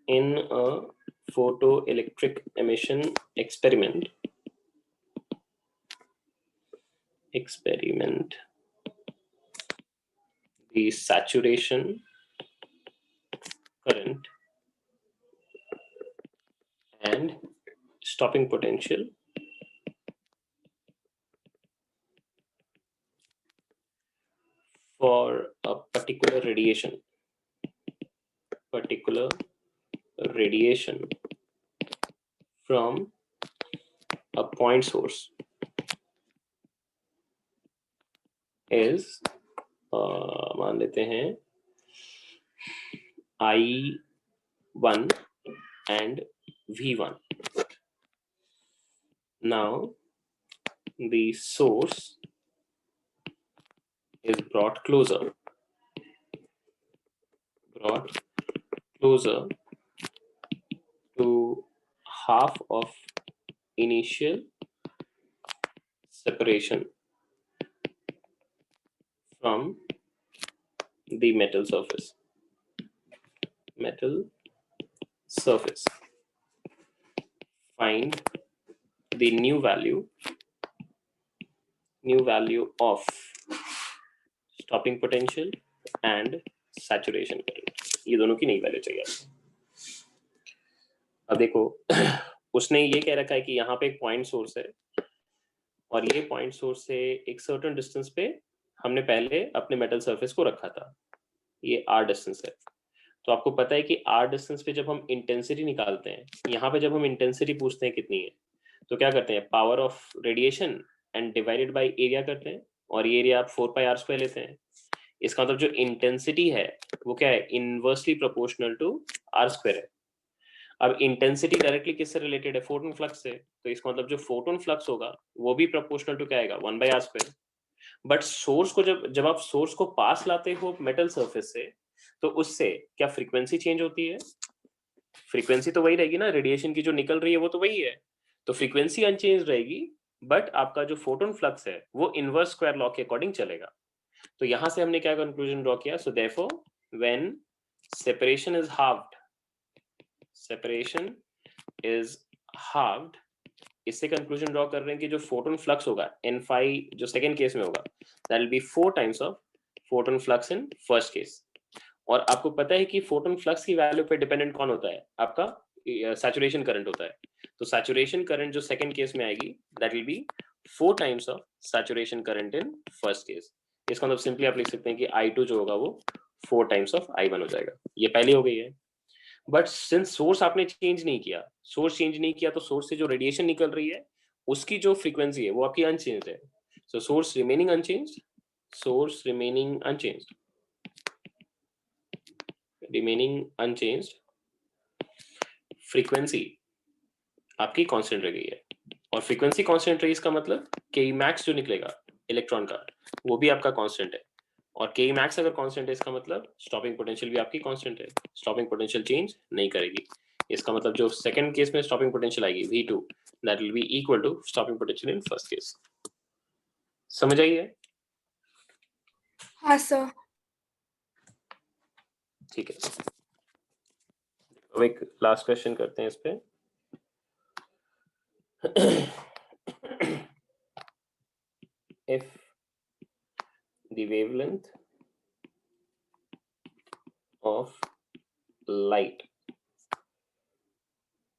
in a photoelectric emission experiment, the saturation current and stopping potential for a particular radiation from a point source is मान लेते हैं I1 and V1. Now the source is brought closer to half of initial separation from the metal surface. Find the new value of stopping potential and saturation current. ये दोनों की नई value चाहिए। अब देखो उसने ये कह रखा है कि यहाँ पे एक पॉइंट सोर्स है और ये पॉइंट सोर्स से एक सर्टेन डिस्टेंस पे हमने पहले अपने मेटल सरफेस को रखा था, ये r डिस्टेंस है। तो आपको पता है कि r डिस्टेंस पे जब हम इंटेंसिटी निकालते हैं, यहाँ पे जब हम इंटेंसिटी पूछते हैं कितनी है, तो क्या करते हैं, power of radiation and divided by area करते हैं और ये एरिया आप 4πr² लेते हैं। इसका मतलब जो इंटेंसिटी है वो क्या है, इनवर्सली प्रोपोर्शनल टू r² है। अब इंटेंसिटी डायरेक्टली किससे रिलेटेड है, फोटोन फ्लक्स से, तो इसका मतलब जो फोटोन फ्लक्स होगा वो भी प्रोपोर्शनल टू क्या आएगा, 1/r²। बट सोर्स को जब आप सोर्स को पास लाते हो मेटल सरफेस से, तो उससे क्या फ्रीक्वेंसी चेंज होती है? फ्रीक्वेंसी तो वही रहेगी ना, रेडिएशन की जो निकल रही है वो तो वही है, तो फ्रीक्वेंसी अनचेंज रहेगी, बट आपका जो फोटोन फ्लक्स है वो इनवर्स स्क्वायर लॉ के अकॉर्डिंग चलेगा। तो यहां से हमने क्या कंक्लूजन ड्रॉ किया, so therefore when separation is halved, इससे कंक्लूजन ड्रॉ कर रहे हैं कि जो फोटोन फ्लक्स होगा n phi जो सेकंड केस में होगा, that will be 4 times of photon flux in first case. और आपको पता है कि फोटोन फ्लक्स की वैल्यू पे डिपेंडेंट कौन होता है, आपका सैचुरेशन करंट होता है। तो सैचुरेशन करंट जो सेकंड केस में आएगी, that will be 4 times of saturation current in first case. इसका मतलब सिंपली आप लिख सकते हैं कि I2 जो होगा वो 4 टाइम्स ऑफ I1 हो जाएगा। ये पहले हो गई है, बट सिंस सोर्स आपने चेंज नहीं किया, तो सोर्स से जो रेडिएशन निकल रही है उसकी जो फ्रीक्वेंसी है वो आपकी अनचेंज्ड है। सो सोर्स रिमेनिंग अनचेंज्ड, फ्रीक्वेंसी आपकी कांस्टेंट रह गई है। और फ्रीक्वेंसी कांस्टेंट रही, इसका मतलब के मैक्स जो निकलेगा इलेक्ट्रॉन का वो भी आपका कांस्टेंट है, और के मैक्स अगर कांस्टेंट है इसका मतलब स्टॉपिंग पोटेंशियल भी आपकी कांस्टेंट है, स्टॉपिंग पोटेंशियल चेंज नहीं करेगी। इसका मतलब जो सेकंड केस में स्टॉपिंग पोटेंशियल आएगी V2, that will be equal to stopping potential in first case. समझ आई है? हाँ सर। ठीक है, अब एक लास्ट क्वेश्चन करते हैं इस पे। If the wavelength of light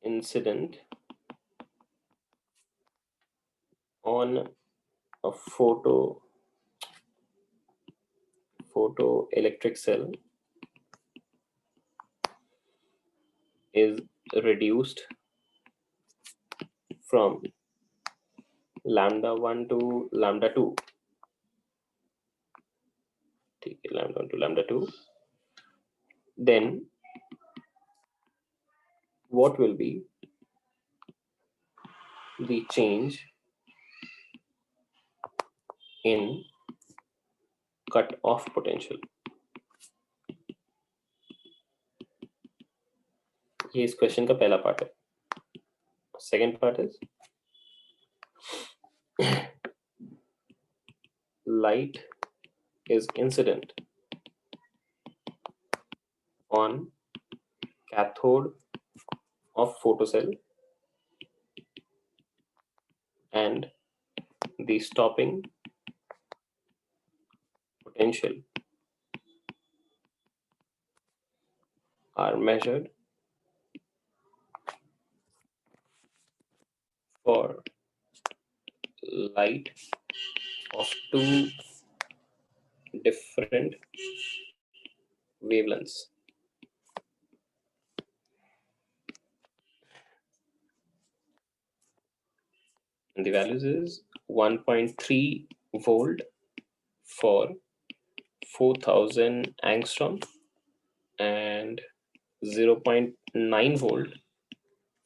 incident on a photoelectric cell is reduced from λ1 to λ2, ठीक है, λ1 to λ2, then what will be the change in cut off potential? ये इस क्वेश्चन का पहला पार्ट है। Second part is light is incident on cathode of photocell and the stopping potential are measured for light of two different wavelengths. And the values is 1.3 volt for 4000 angstrom and 0.9 volt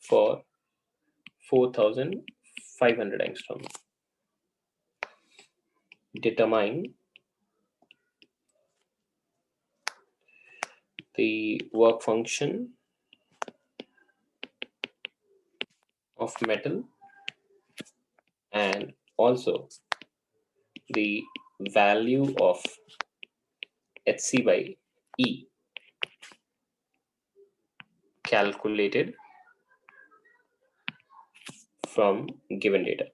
for 4500 angstrom. Determine the work function of metal and also the value of Hc by E calculated from given data.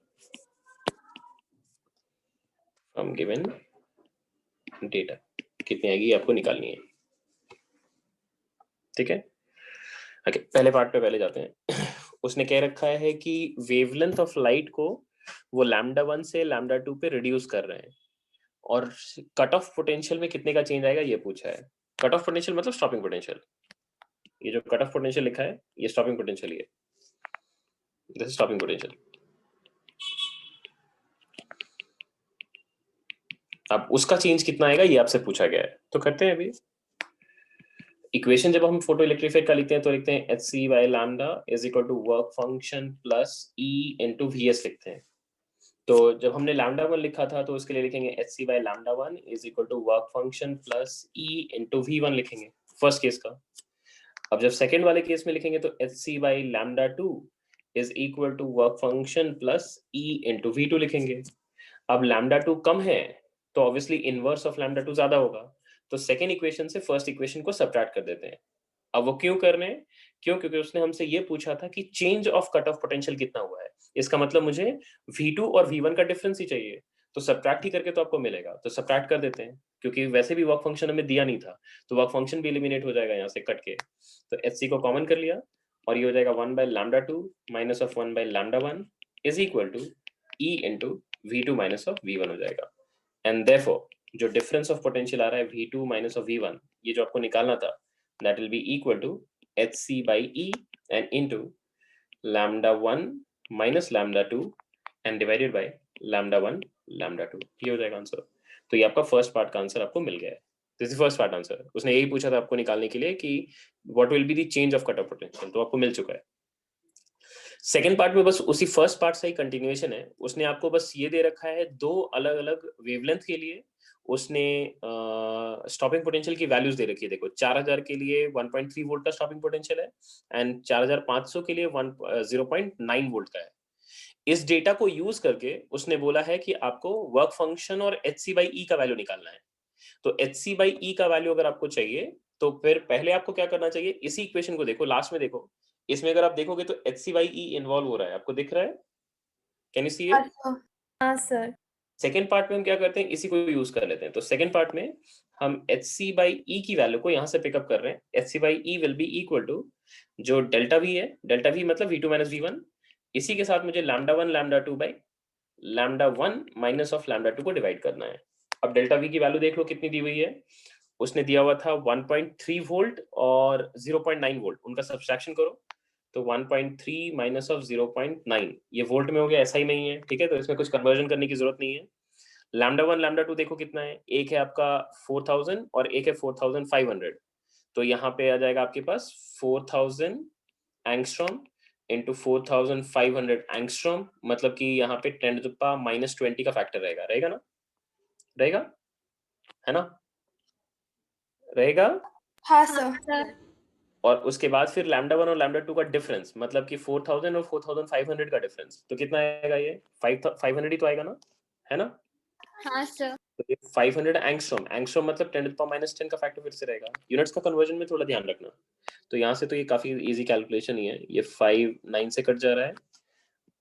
From given data कितनी आएगी आपको निकालनी है, ठीक है। Okay, पहले part पे पहले जाते हैं। उसने कह रखा है कि वेवलेंथ ऑफ लाइट को वो लैम्डा 1 से लैम्डा 2 पे रिड्यूस कर रहे हैं और कट ऑफ पोटेंशियल में कितने का चेंज आएगा ये पूछा है। कट ऑफ पोटेंशियल मतलब स्टॉपिंग पोटेंशियल। ये जो कट ऑफ पोटेंशियल लिखा है ये स्टॉपिंग पोटेंशियल ही है, दिस इज स्टॉपिंग पोटेंशियल। अब उसका चेंज कितना आएगा ये आपसे पूछा गया है, तो करते हैं अभी। इक्वेशन जब हम फोटो इलेक्ट्रिक का लिखते हैं तो लिखते हैं Hc by lambda is equal to work function plus E into Vs लिखते हैं। तो जब हमने लैम्डा 1 लिखा था तो उसके लिए लिखेंगे Hc by lambda 1 is equal to work function plus E into V1 लिखेंगे फर्स्ट केस का। अब जब सेकेंड वाले केस में लिखेंगे तो Hc by lambda 2 is equal to work function plus E into V2 लिखेंगे। अब लैम्डा 2 कम है तो ऑब्वियसली इनवर्स ऑफ लैम्डा 2 ज्यादा होगा, तो सेकेंड इक्वेशन से फर्स्ट इक्वेशन को सब्ट्रैक्ट कर देते हैं। अब वो क्यों कर रहे हैं? क्योंकि उसने हमसे ये पूछा था कि change of cut off potential कितना हुआ है, इसका मतलब मुझे V2 और V1 का डिफरेंस ही चाहिए, तो सब्ट्रैक्ट ही करके तो आपको मिलेगा, तो सब्ट्रैक्ट कर देते हैं क्योंकि वैसे भी वर्क फंक्शन हमें दिया नहीं था, तो वर्क फंक्शन भी एलिमिनेट हो जाएगा यहाँ से कट के। तो Hc को कॉमन कर लिया और ये हो जाएगा 1 by lambda 2 minus of 1 by lambda 1 is equal to E into V2 minus of V1 हो जाएगा। एंड देयरफॉर जो डिफरेंस ऑफ पोटेंशियल आ रहा है V2 माइनस ऑफ V1, ये जो आपको निकालना था, that will be equal to Hc by E and into lambda 1 minus lambda 2 and divided by lambda 1 lambda 2, ये हो जाएगा आंसर। तो ये आपका फर्स्ट पार्ट का आंसर आपको मिल गया है। This is first part answer. उसने यही पूछा था आपको निकालने के लिए कि what will be the change of cut off potential, तो आपको मिल चुका है। सेकेंड पार्ट में बस उसी फर्स्ट पार्ट से ही कंटिन्यूएशन है। उसने आपको बस ये दे रखा है दो अलग अलग वेवलेंथ के लिए उसने स्टॉपिंग पोटेंशियल की वैल्यूज दे रखी है। देखो 4000 के लिए 1.3 वोल्ट का स्टॉपिंग पोटेंशियल है एंड 4500 के लिए 0.9 वोल्ट का है। इस डेटा को यूज करके उसने बोला है कि आपको वर्क फंक्शन और Hc by E का वैल्यू निकालना है। तो Hc by E का वैल्यू अगर आपको चाहिए तो फिर पहले आपको क्या करना चाहिए, इसी इक्वेशन को देखो, लास्ट में देखो, इसमें अगर आप देखोगे तो Hc by E इन्वॉल्व हो रहा है, आपको दिख रहा है? Can you see it? हाँ सर। सेकेंड पार्ट में हम क्या करते हैं, इसी को यूज कर लेते हैं। तो सेकेंड पार्ट में हम Hc by E की वैल्यू को यहाँ से पिकअप कर रहे हैं। Hc by E will be equal to जो डेल्टा V है, डेल्टा V मतलब V2 माइनस V1, इसी के साथ मुझे lambda 1 lambda 2 by lambda 1 minus of lambda 2 को डिवाइड करना है। अब डेल्टा V की वैल्यू देख लो कितनी दी हुई है, उसने दिया हुआ था 1.3 वोल्ट और 0.9 वोल्ट, उनका सब्सट्रैक्शन करो तो 1.3 माइनस ऑफ 0.9 ये वोल्ट में हो गया, ऐसा ही नहीं है, ठीक है, तो इसमें कुछ कन्वर्जन करने की जरूरत नहीं है। लैम्डा 1 लैम्डा 2 देखो कितना है, एक है आपका 4000 और एक है 4500, तो यहाँ पे आ जाएगा आपके पास 4000 एंगस्ट्रॉम इंटू 4500 एंगस्ट्रॉम, मतलब कि यहाँ पे 10 to the power -20 का फैक्टर रहेगा, रहेगा ना, रहेगा, है ना, रहेगा। हाँ सर। और उसके बाद फिर लैम्डा 1 और लैम्डा 2 का डिफरेंस, मतलब कि 4000 और 4500 का डिफरेंस, तो कितना आएगा, ये 500 ही तो आएगा ना, है ना। हाँ सर। तो ये 500 एंगस्ट्रॉम, एंगस्ट्रॉम मतलब 10 to the power -10 का फैक्टर फिर से रहेगा। यूनिट्स का कन्वर्जन में थोड़ा ध्यान रखना। तो यहाँ से तो ये काफी इजी कैलकुलेशन ही है, ये 5 9 से कट जा रहा है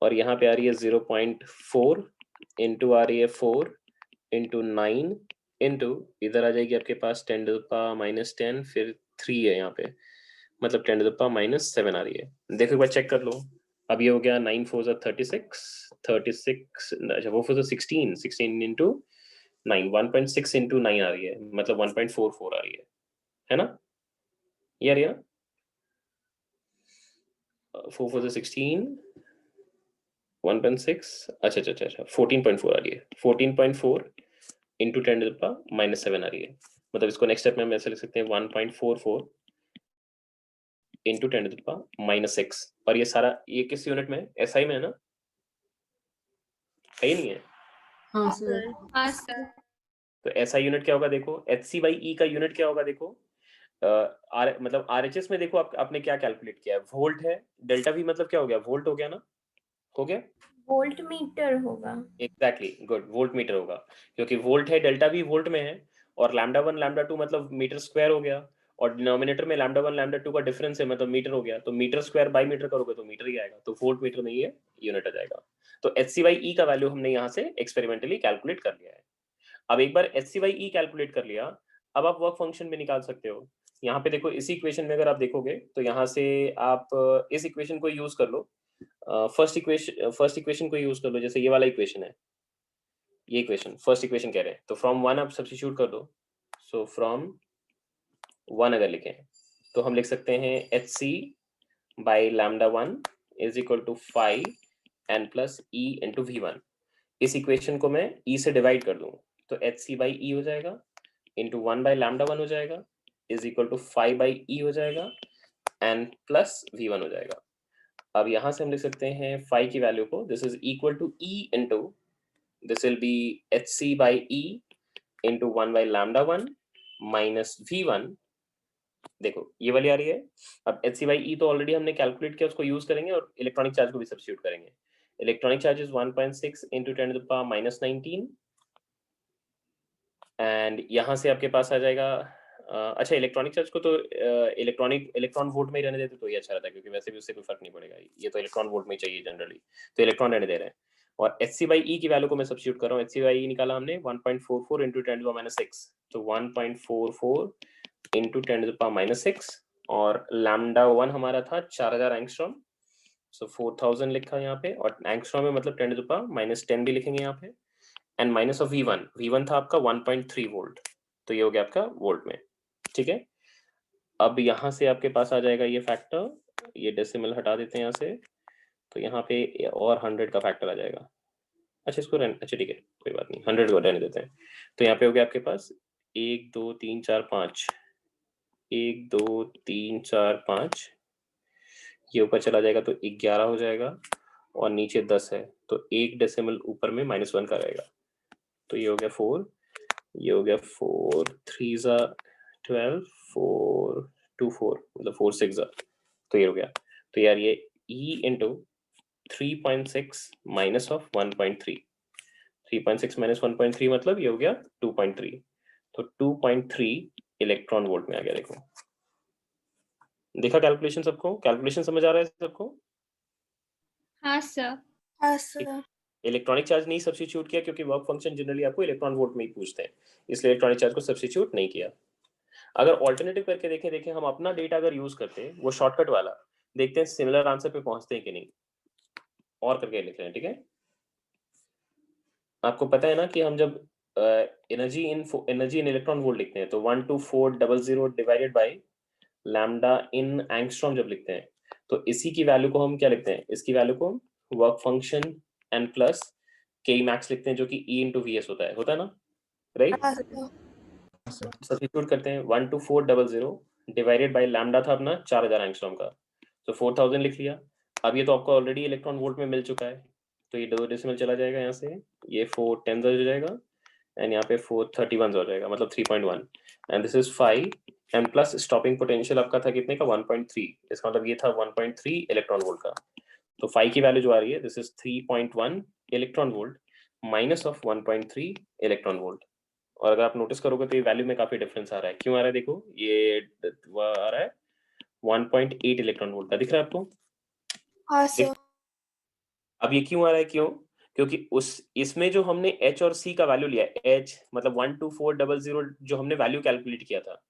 और यहाँ पे आ रही है 0.4 इंटू आ रही है 4 इंटू 9 इंटू इधर आ जाएगी आपके पास 10 टू द पावर -10 फिर 3 है यहाँ पे, मतलब 10 टू द पावर -7 आ रही है। देखो एक बार चेक कर लो, अब ये हो गया 9 4 36 36, अच्छा वो 16 16 इंटू 9 1.6 इंटू 9 आ रही है, मतलब 1.44 आ रही है ना? ये आ रही है ना? 4 4 16 1.6, अच्छा अच्छा अच्छा 14.4 आ रही है, 14.4 इंटू 10 टू द पावर -7 आ रही है, मतलब इसको नेक्स्ट स्टेप में हम ऐसे लिख सकते हैं 1.44 इंटू 10 टू द पावर -6। और ये सारा ये किस यूनिट में है? एसआई में है ना? है ही नहीं है? हाँ सर। हाँ सर। तो एसआई यूनिट क्या होगा देखो, एचसी बाई ई का यूनिट क्या होगा देखो, मतलब आरएचएस में देखो आपने क्या कैलकुलेट किया है, वोल्ट है, डेल्टा वी मतलब क्या हो गया, वोल्ट हो गया ना, हो गया? वोल्ट मीटर होगा। एग्जैक्टली गुड, वोल्ट मीटर होगा, क्योंकि वोल्ट है, डेल्टा वी वोल्ट में है, और लैम्डा 1 लैम्डा 2 मतलब मीटर स्क्वायर हो गया, और डिनोमिनेटर में लैम्डा 1 लैम्डा 2 का डिफरेंस है, मतलब मीटर हो गया, तो मीटर स्क्वायर बाई मीटर करोगे तो मीटर ही आएगा, तो वोल्ट मीटर में ये यूनिट आ जाएगा। तो एच सी बाई ई का वैल्यू हमने यहाँ से एक्सपेरिमेंटली कैलकुलेट कर लिया है। अब एक बार h C by E calculate कर लिया, अब आप वर्क फंक्शन भी निकाल सकते हो। यहाँ पे देखो इसी इक्वेशन में अगर आप देखोगे तो यहाँ से आप इस इक्वेशन को यूज कर लो, फर्स्ट इक्वेशन को यूज कर लो, जैसे ये वाला इक्वेशन है, ये इक्वेशन फर्स्ट इक्वेशन कह रहे हैं, तो फ्रॉम 1 आप सब्स्टिट्यूट कर दो, सो फ्रॉम 1 अगर लिखें तो हम लिख सकते हैं H C by lambda 1 is equal to 5 n plus e into v one. इस इक्वेशन को मैं ई से डिवाइड कर दूं तो एच सी बाई ई हो जाएगा इंटू 1 बाई लैम्डा 1 हो जाएगा is equal to 5 by E हो जाएगा एन प्लस वी वन हो जाएगा। अब यहां से हम लिख सकते हैं 5 की वैल्यू को, this is equal to e into this will be hc by e into 1 by lambda 1 minus v1। देखो ये वाली आ रही है, अब hc by e तो ऑलरेडी हमने कैलकुलेट किया, उसको यूज करेंगे और इलेक्ट्रॉनिक चार्ज को भी सब्स्टिट्यूट करेंगे। Electronic charge is 1.6 into 10 to the power -19 and यहाँ से आपके पास आ जाएगा अच्छा इलेक्ट्रॉनिक चार्ज को तो इलेक्ट्रॉन वोल्ट में ही रहने देते तो ये अच्छा रहता है, क्योंकि वैसे भी उससे कोई फर्क नहीं पड़ेगा, ये तो इलेक्ट्रॉन वोल्ट में ही चाहिए जनरली, तो इलेक्ट्रॉन रहने दे रहे हैं। और एच सी बाई ई की वैल्यू को मैं सब्स्टिट्यूट कर रहा हूँ, एच सी बाई ई निकाला हमने 1.44 इंटू 10 टू द पावर -6, तो 1.44 इंटू 10 टू द पावर -6, और लैम्डा 1 हमारा था 4000 एंगस्ट्रॉम, सो 4000 लिखा यहाँ पे, और एंगस्ट्रॉम में मतलब 10 टू द पावर -10 भी लिखेंगे यहाँ पे, एंड माइनस ऑफ V1 था आपका 1.3 वोल्ट, तो ये हो गया आपका वोल्ट में, ठीक है। अब यहाँ से आपके पास आ जाएगा ये फैक्टर, ये डेसिमल हटा देते हैं यहाँ से, तो यहाँ पे और 100 का फैक्टर आ जाएगा। अच्छा इसको अच्छा ठीक है कोई बात नहीं, 100 को रहने देते हैं। तो यहाँ पे हो गया आपके पास 1 2 3 4 5, 1 2 3 4 5, ये ऊपर चला जाएगा तो 11 हो जाएगा, और नीचे 10 है तो एक डेसिमल ऊपर में -1 का रहेगा, तो ये हो गया 4, ये हो गया 4 3 ज़ा 12 4 2 4 मतलब 4 6 ज़ा, तो ये हो गया। तो यार ये E into 3.6 minus of 1.3, 3.6 minus 1.3 मतलब ये हो गया 2.3, तो 2.3 इलेक्ट्रॉन वोल्ट में आ गया। देखो देखा कैलकुलेशन, सबको कैलकुलेशन समझ आ रहा है सबको? हाँ सर। हाँ सर। इलेक्ट्रॉनिक चार्ज नहीं सब्स्टिट्यूट किया क्योंकि वर्क फंक्शन जनरली आपको इलेक्ट्रॉन वोल्ट में ही पूछते हैं, इसलिए इलेक्ट्रॉनिक चार्ज को सब्स्टिट्यूट नहीं किया। अगर ऑल्टरनेटिव करके देखें हम अपना डेटा अगर यूज करते हैं वो शॉर्टकट वाला, देखते हैं सिमिलर आंसर पे पहुंचते हैं कि नहीं, और करके लिख रहे हैं, ठीक है। आपको पता है ना कि हम जब एनर्जी इन इलेक्ट्रॉन वोल्ट लिखते हैं तो 12400 divided by lambda in angstrom जब लिखते हैं, तो इसी की वैल्यू को हम क्या लिखते हैं, इसकी वैल्यू को वर्क फंक्शन एन प्लस के मैक्स लिखते हैं, जो कि ई इंटू वी एस होता है ना, राइट। हाँ सर। सब्स्टिट्यूट करते हैं 12400 डिवाइडेड बाय लैम्डा था अपना 4000 एंगस्ट्रॉम का, तो 4000 लिख लिया। अब ये तो आपको ऑलरेडी इलेक्ट्रॉन वोल्ट में मिल चुका है, तो ये 2 डेसिमल चला जाएगा यहाँ से, ये 4 10 हो जाएगा, एंड यहाँ पे 4 31 हो जाएगा, मतलब 3.1, and this is 5 m plus stopping potential आपका था कितने का 1.3, इसका मतलब ये था 1.3 इलेक्ट्रॉन वोल्ट का, तो 5 की वैल्यू जो आ रही है this is 3.1 electron volt minus of 1.3 electron volt. और अगर आप नोटिस करोगे तो ये वैल्यू में काफी डिफरेंस आ रहा है, क्यों आ रहा है देखो, ये वो आ रहा है 1.8 इलेक्ट्रॉन वोल्ट का, दिख रहा है आपको? हाँ सर। अब ये क्यों आ रहा है, क्यों? क्योंकि इसमें जो हमने H और C का वैल्यू लिया है, H मतलब 12400 जो हमने वैल्यू कैलकुलेट किया था,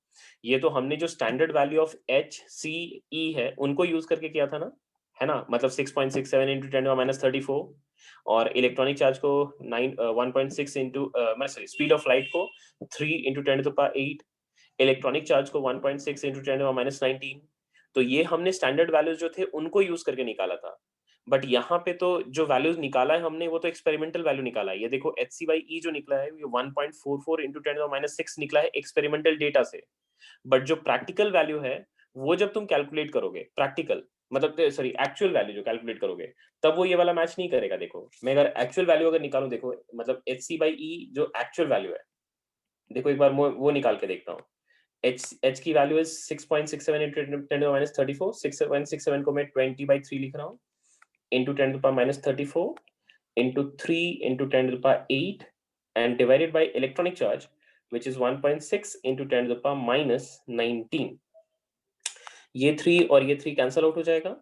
ये तो हमने जो standard value of H, C, E है उनको यूज करके किया था ना, है ना? मतलब 6.67 into 10⁻34 और इलेक्ट्रॉनिक चार्ज को 1.6 into sorry speed of light को 3 into 10⁸, इलेक्ट्रॉनिक चार्ज को 1.6 into 10⁻19। तो ये हमने स्टैंडर्ड वैल्यूज जो थे उनको यूज करके निकाला था। बट यहाँ पे तो जो वैल्यूज निकाला है हमने वो तो एक्सपेरिमेंटल वैल्यू निकाला है। ये देखो HC/E जो निकला है ये 1.44 into 10⁻6 निकला है एक्सपेरिमेंटल डेटा से। बट जो प्रैक्टिकल वैल्यू है वो जब तुम कैलकुलेट करोगे, प्रैक्टिकल मतलब सॉरी एक्चुअल वैल्यू जो कैलकुलेट करोगे, तब वो ये वाला मैच नहीं करेगा। देखो मैं अगर एक्चुअल वैल्यू अगर निकालूं, देखो मतलब HC/E जो एक्चुअल वैल्यू है, देखो एक बार वो निकाल के देखता हूँ। H की वैल्यू इज 6.67 into 10⁻34। 6.67 को मैं 20/3 लिख रहा हूँ into 10⁻34 into 3 into 10⁸ and divided by electronic charge which is 1.6 into 10⁻19। ये 3 और ये 3 कैंसल आउट हो जाएगा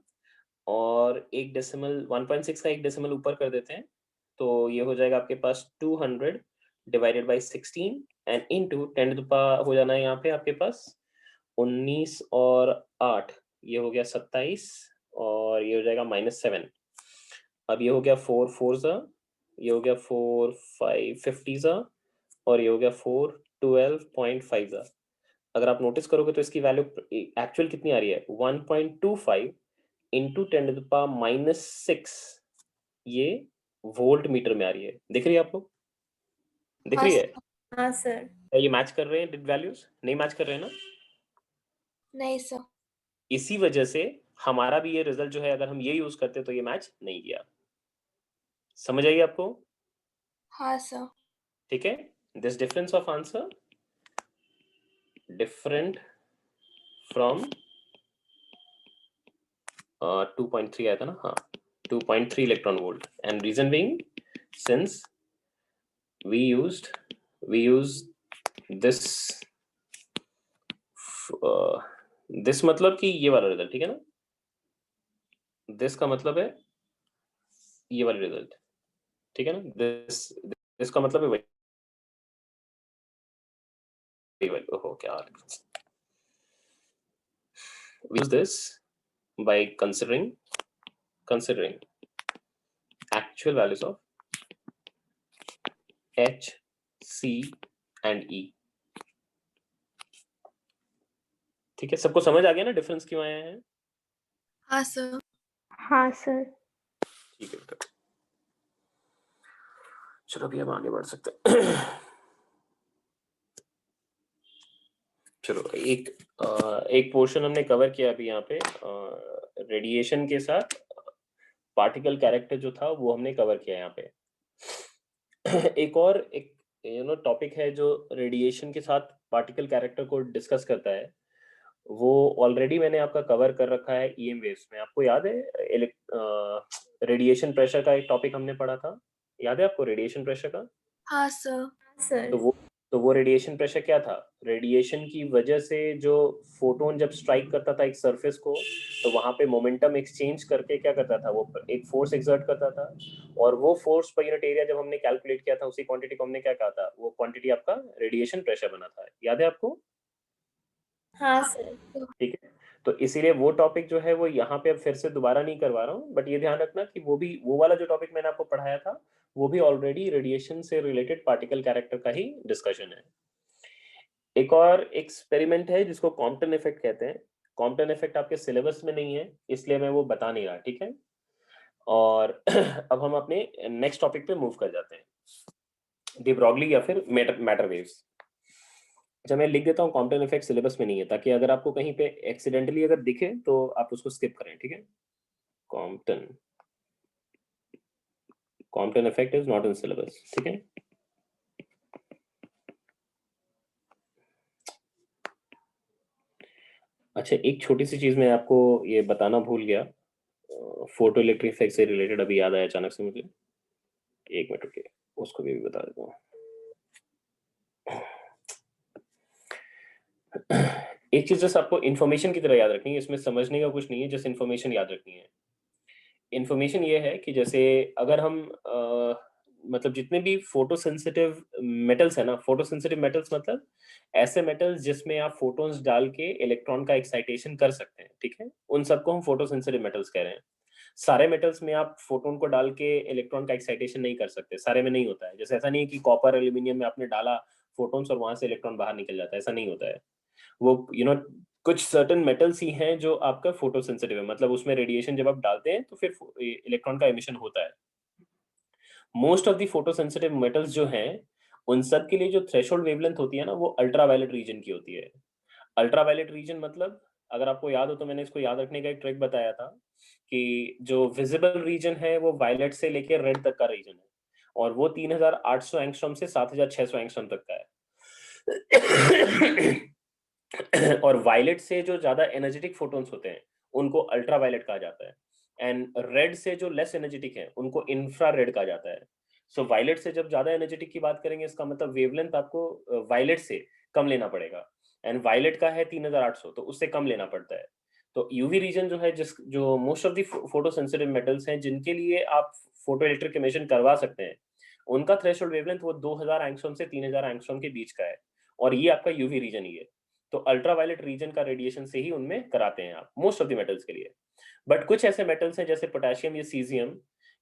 और एक डेसिमल 1.6 का एक डेसिमल ऊपर कर देते हैं, तो ये हो जाएगा आपके पास 200 डिवाइडेड बाय 16 एंड इनटू 10 हो जाना है यहाँ पे आपके पास 19 और 8, ये हो गया 27 और ये हो जाएगा -7। अब ये हो गया 4 4 ज़ा, ये हो गया 4 5 50 ज़ा और ये हो गया 4 12.5 ज़ा। अगर आप नोटिस करोगे तो इसकी वैल्यू एक्चुअल कितनी आ रही है, 1.25 into 10⁻6 ये वोल्ट मीटर में आ रही है। दिख रही है आपको? दिख हाँ रही है? सर। हाँ सर। क्या ये मैच कर रहे हैं वैल्यूज? नहीं मैच कर रहे हैं ना? नहीं सर। इसी वजह से हमारा भी ये रिजल्ट जो है अगर हम ये यूज करते तो ये मैच नहीं किया। समझ आई आपको? हाँ सर। ठीक है, this difference of answer different from 2.3 आया था ना, हाँ 2.3 electron volt and reason being since we used this this मतलब कि ये वाला रिजल्ट, ठीक है ना? दिस का मतलब है ये वाला रिजल्ट, ठीक है ना? दिस का मतलब है वही वाली। ओहो क्या we use this by considering actual values of H, C and E। ठीक है, सबको समझ आ गया ना डिफरेंस क्यों आया है? हाँ सर। हाँ सर। ठीक है बेटा, चलो अभी हम आगे बढ़ सकते हैं। चलो एक पोर्शन हमने कवर किया अभी यहाँ पे, रेडिएशन के साथ पार्टिकल कैरेक्टर जो था वो हमने कवर किया यहाँ पे। एक टॉपिक है जो रेडिएशन के साथ पार्टिकल कैरेक्टर को डिस्कस करता है, वो ऑलरेडी मैंने आपका कवर कर रखा है EM वेव्स में। आपको याद है रेडिएशन प्रेशर का एक टॉपिक हमने पढ़ा था, याद है आपको रेडिएशन प्रेशर का? हाँ सर। हाँ सर। तो वो रेडिएशन प्रेशर क्या था? रेडिएशन की वजह से जो फोटोन जब स्ट्राइक करता था एक सरफेस को, तो वहां पे मोमेंटम एक्सचेंज करके क्या करता था, वो एक फोर्स एक्सर्ट करता था, और वो फोर्स पर यूनिट एरिया जब हमने कैलकुलेट किया था उसी क्वांटिटी को हमने क्या कहा था, वो क्वांटिटी आपका रेडिएशन प्रेशर बना था। याद है आपको? हाँ सर। ठीक है, तो इसीलिए वो टॉपिक जो है वो यहाँ पे अब फिर से दोबारा नहीं करवा रहा हूँ, बट ये ध्यान रखना कि वो वाला जो टॉपिक मैंने आपको पढ़ाया था वो भी ऑलरेडी रेडिएशन से रिलेटेड पार्टिकल कैरेक्टर का ही डिस्कशन है। एक और एक्सपेरिमेंट है जिसको कॉम्पटन इफेक्ट कहते हैं। कॉम्पटन इफेक्ट आपके सिलेबस में नहीं है इसलिए मैं वो बता नहीं रहा, ठीक है? और अब हम अपने नेक्स्ट टॉपिक पे मूव कर जाते हैं, डी ब्रॉगली या फिर मैटर वेव्स। अच्छा मैं लिख देता हूँ कॉम्पटन इफेक्ट सिलेबस में नहीं है, ताकि अगर आपको कहीं पे एक्सीडेंटली अगर दिखे तो आप उसको स्किप करें, ठीक है? Compton Compton effect is not in syllabus, ठीक है? अच्छा एक छोटी सी चीज मैं आपको ये बताना भूल गया, फोटो इलेक्ट्रिक इफेक्ट से रिलेटेड अभी याद आया अचानक से मुझे, एक मिनट रुकिए उसको भी बता देता हूँ। एक चीज जस्ट आपको इन्फॉर्मेशन की तरह याद रखनी है, इसमें समझने का कुछ नहीं है, जस्ट इन्फॉर्मेशन याद रखनी है। इन्फॉर्मेशन ये है कि जैसे अगर हम मतलब जितने भी फोटो सेंसिटिव मेटल्स है ना, फोटो सेंसिटिव मेटल्स मतलब ऐसे मेटल्स जिसमें आप फोटोन्स डाल के इलेक्ट्रॉन का एक्साइटेशन कर सकते हैं, ठीक है, उन सबको हम फोटो सेंसिटिव मेटल्स कह रहे हैं। सारे मेटल्स में आप फोटोन को डाल के इलेक्ट्रॉन का एक्साइटेशन नहीं कर सकते, सारे में नहीं होता है। जैसे ऐसा नहीं है कि कॉपर एल्यूमिनियम में आपने डाला फोटोन्स और वहां से इलेक्ट्रॉन बाहर निकल जाता है, ऐसा नहीं होता है। वो कुछ सर्टेन मेटल्स ही हैं जो आपका फोटो सेंसिटिव है, मतलब उसमें रेडिएशन जब आप डालते हैं तो फिर इलेक्ट्रॉन का एमिशन होता है। Most of the photo sensitive metals जो हैं उन सब के लिए जो थ्रेशोल्ड वेवलेंथ होती है ना, वो अल्ट्रावायलेट रीजन की होती है। अल्ट्रावायलेट रीजन मतलब अगर आपको याद हो तो मैंने इसको याद रखने का एक ट्रिक बताया था कि जो विजिबल रीजन है वो वायलेट से लेकर रेड तक का रीजन है, और वो 3800 एंगस्ट्रॉम से 7600 एंगस्ट्रॉम तक का है। और वायलेट से जो ज्यादा एनर्जेटिक फोटोन्स होते हैं उनको अल्ट्रावायलेट कहा जाता है, एंड रेड से जो लेस एनर्जेटिक है उनको इंफ्रारेड कहा जाता है। सो वायलेट से जब ज्यादा एनर्जेटिक की बात करेंगे, इसका मतलब वेवलेंथ आपको वायलेट से कम लेना पड़ेगा, एंड वायलेट का है 3800, तो उससे कम लेना पड़ता है। तो यूवी रीजन जो है, जो most of the photo sensitive metals हैं जिनके लिए आप फोटो इलेक्ट्रिक एमिशन करवा सकते हैं, उनका थ्रेशोल्ड वेवलेंथ वो 2000 एंगस्ट्रॉम से 3000 एंगस्ट्रॉम के बीच का है, और ये आपका यूवी रीजन ही है। तो अल्ट्रावायलेट रीजन का रेडिएशन से ही उनमें कराते हैं आप मोस्ट ऑफ द मेटल्स के लिए। बट कुछ ऐसे मेटल्स हैं जैसे पोटेशियम या सीजियम,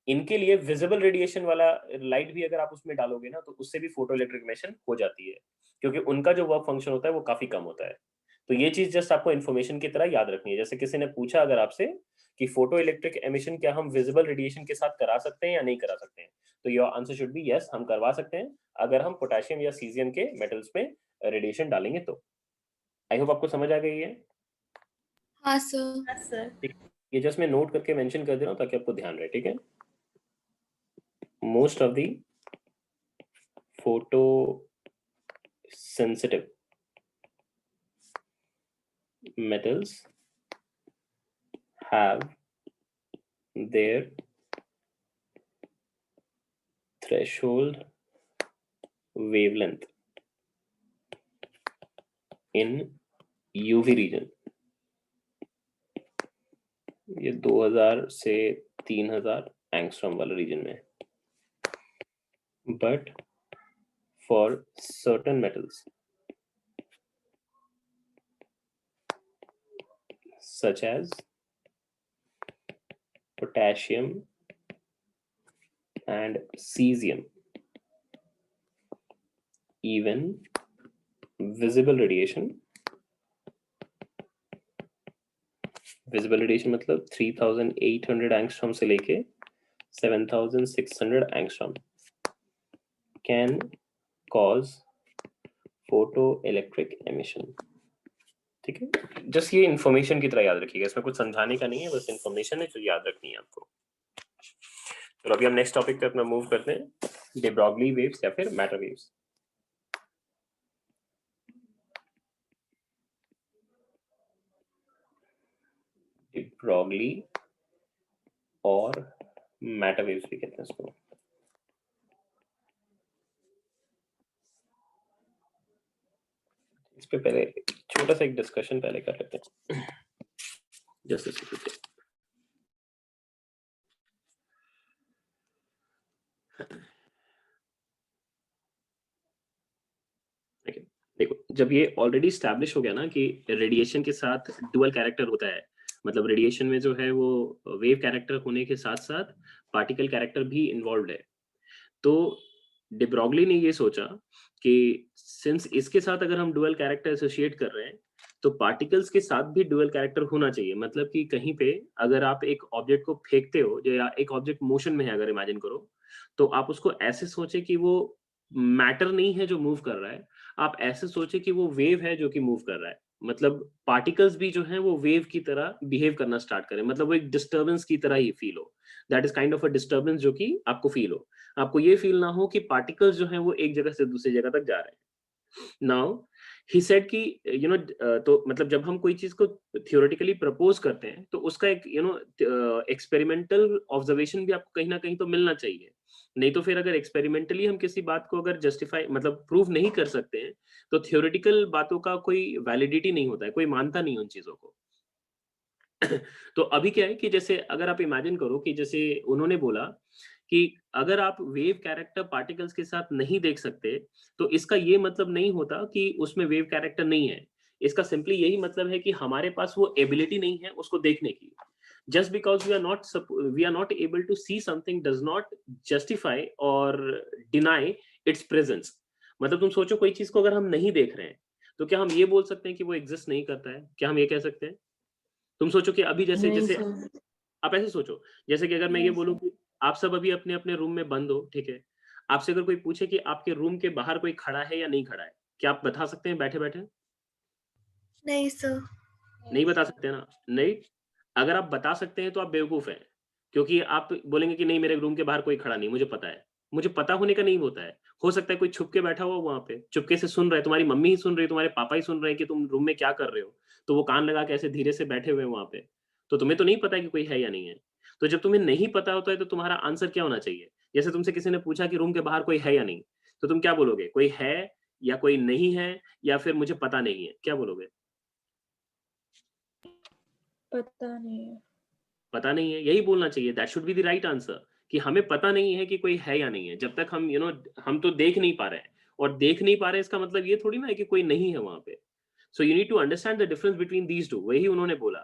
इनके लिए विजिबल रेडिएशन वाला लाइट भी अगर आप उसमें डालोगे ना तो उससे भी फोटो इलेक्ट्रिक एमिशन हो जाती है, क्योंकि उनका जो वर्क फंक्शन होता है वो काफी कम होता है। तो ये चीज जस्ट आपको इन्फॉर्मेशन की तरह याद रखनी है। जैसे किसी ने पूछा अगर आपसे कि फोटो इलेक्ट्रिक एमिशन क्या हम विजिबल रेडिएशन के साथ करा सकते हैं या नहीं करा सकते हैं, तो your answer should be yes, हम करवा सकते हैं अगर हम पोटेशियम या सीजियम के मेटल्स में रेडिएशन डालेंगे तो। आई होप आपको समझ आ गई है। हाँ सर। हाँ सर। ठीक, ये जस्ट मैं नोट करके मेंशन कर दे रहा हूँ ताकि आपको ध्यान रहे, ठीक है। Most of the photo sensitive metals have their threshold wavelength in UV region, ये 2000 से 3000 एंगस्ट्रॉम वाले रीजन में। But for certain metals such as potassium and cesium, even visible radiation मतलब 3800 एंगस्ट्रॉम से लेके 7600 angstrom can cause photoelectric emission। ठीक है, just ये इन्फॉर्मेशन की तरह याद रखिएगा, इसमें कुछ समझाने का नहीं है, बस इन्फॉर्मेशन है जो याद रखनी है आपको। तो अभी हम नेक्स्ट टॉपिक पे अपना मूव करते हैं, de Broglie वेव्स या फिर मैटर वेव्स। de Broglie और मैटर वेव्स भी कहते हैं इसको। इस पे पहले छोटा सा एक डिस्कशन पहले कर लेते हैं, जस्ट देखो, जब ये ऑलरेडी स्टैब्लिश हो गया ना कि रेडिएशन के साथ डुअल कैरेक्टर होता है, मतलब रेडिएशन में जो है वो वेव कैरेक्टर होने के साथ साथ पार्टिकल कैरेक्टर भी इन्वॉल्व है, तो de Broglie ने ये सोचा कि सिंस इसके साथ अगर हम डुअल कैरेक्टर एसोसिएट कर रहे हैं तो पार्टिकल्स के साथ भी डुअल कैरेक्टर होना चाहिए। मतलब कि कहीं पे अगर आप एक ऑब्जेक्ट को फेंकते हो या एक ऑब्जेक्ट मोशन में है अगर इमेजिन करो, तो आप उसको ऐसे सोचे कि वो मैटर नहीं है जो मूव कर रहा है, आप ऐसे सोचे कि वो वेव है जो कि मूव कर रहा है। मतलब पार्टिकल्स भी जो हैं वो वेव की तरह बिहेव करना स्टार्ट करें, मतलब वो एक डिस्टर्बेंस की तरह ही फील हो, that is kind of a disturbance जो कि आपको फील हो। आपको ये फील ना हो कि पार्टिकल्स जो हैं वो एक जगह से दूसरी जगह तक जा रहे हैं। नाउ ही सेड कि तो मतलब जब हम कोई चीज को थियोरेटिकली प्रपोज करते हैं तो उसका एक एक्सपेरिमेंटल ऑब्जर्वेशन भी आपको कहीं ना कहीं तो मिलना चाहिए। नहीं तो फिर अगर एक्सपेरिमेंटली हम किसी बात को अगर जस्टिफाई मतलब प्रूव नहीं कर सकते हैं, तो थ्योरेटिकल बातों का कोई वैलिडिटी नहीं होता है, कोई मानता नहीं उन चीज़ों को। तो अभी क्या है कि जैसे अगर आप इमेजिन करो कि जैसे उन्होंने बोला कि अगर आप वेव कैरेक्टर पार्टिकल्स के साथ नहीं देख सकते, तो इसका ये मतलब नहीं होता कि उसमें वेव कैरेक्टर नहीं है। इसका सिंपली यही मतलब है कि हमारे पास वो एबिलिटी नहीं है उसको देखने की। Just because we are not able to see something does not justify और डिनाई इट्स प्रेजेंस। मतलब तुम सोचो कोई चीज को अगर हम नहीं देख रहे हैं, तो क्या हम ये बोल सकते हैं कि वो एग्जिस्ट नहीं करता है? क्या हम ये कह सकते हैं? तुम सोचो कि अभी जैसे नहीं जैसे सर। आप ऐसे सोचो, जैसे कि अगर मैं ये नहीं बोलूँ सर। कि आप सब अभी अपने-अपने रूम में बंद हो, ठीक है? आपसे अगर कोई पूछे कि आपके रूम के बाहर कोई खड़ा है या नहीं खड़ा है, क्या आप बता सकते हैं बैठे-बैठे? नहीं सर। नहीं बता सकते ना? नहीं? अगर आप बता सकते हैं तो आप बेवकूफ़ हैं, क्योंकि आप बोलेंगे कि नहीं मेरे रूम के बाहर कोई खड़ा नहीं, मुझे पता है। मुझे पता होने का नहीं होता है। हो सकता है कोई छुप के बैठा हुआ हो वहाँ पे, चुपके से सुन रहा है, तुम्हारी मम्मी ही सुन रही है, तुम्हारे पापा ही सुन रहे हैं कि तुम रूम में क्या कर रहे हो, तो वो कान लगा के ऐसे धीरे से बैठे हुए हैं वहाँ पे। तो तुम्हें तो नहीं पता है कि कोई है या नहीं है। तो जब तुम्हें नहीं पता होता है तो तुम्हारा आंसर क्या होना चाहिए? जैसे तुमसे किसी ने पूछा कि रूम के बाहर कोई है या नहीं, तो तुम क्या बोलोगे? कोई है या कोई नहीं है या फिर मुझे पता नहीं है, क्या बोलोगे? पता नहीं है। पता नहीं है, यही बोलना चाहिए, that should be the right answer कि हमें पता नहीं है कि कोई है या नहीं है। जब तक हम हम तो देख नहीं पा रहे हैं, और देख नहीं पा रहे हैं इसका मतलब ये थोड़ी ना है कि कोई नहीं है वहाँ पे। So you need to understand the difference between these two, वही उन्होंने बोला।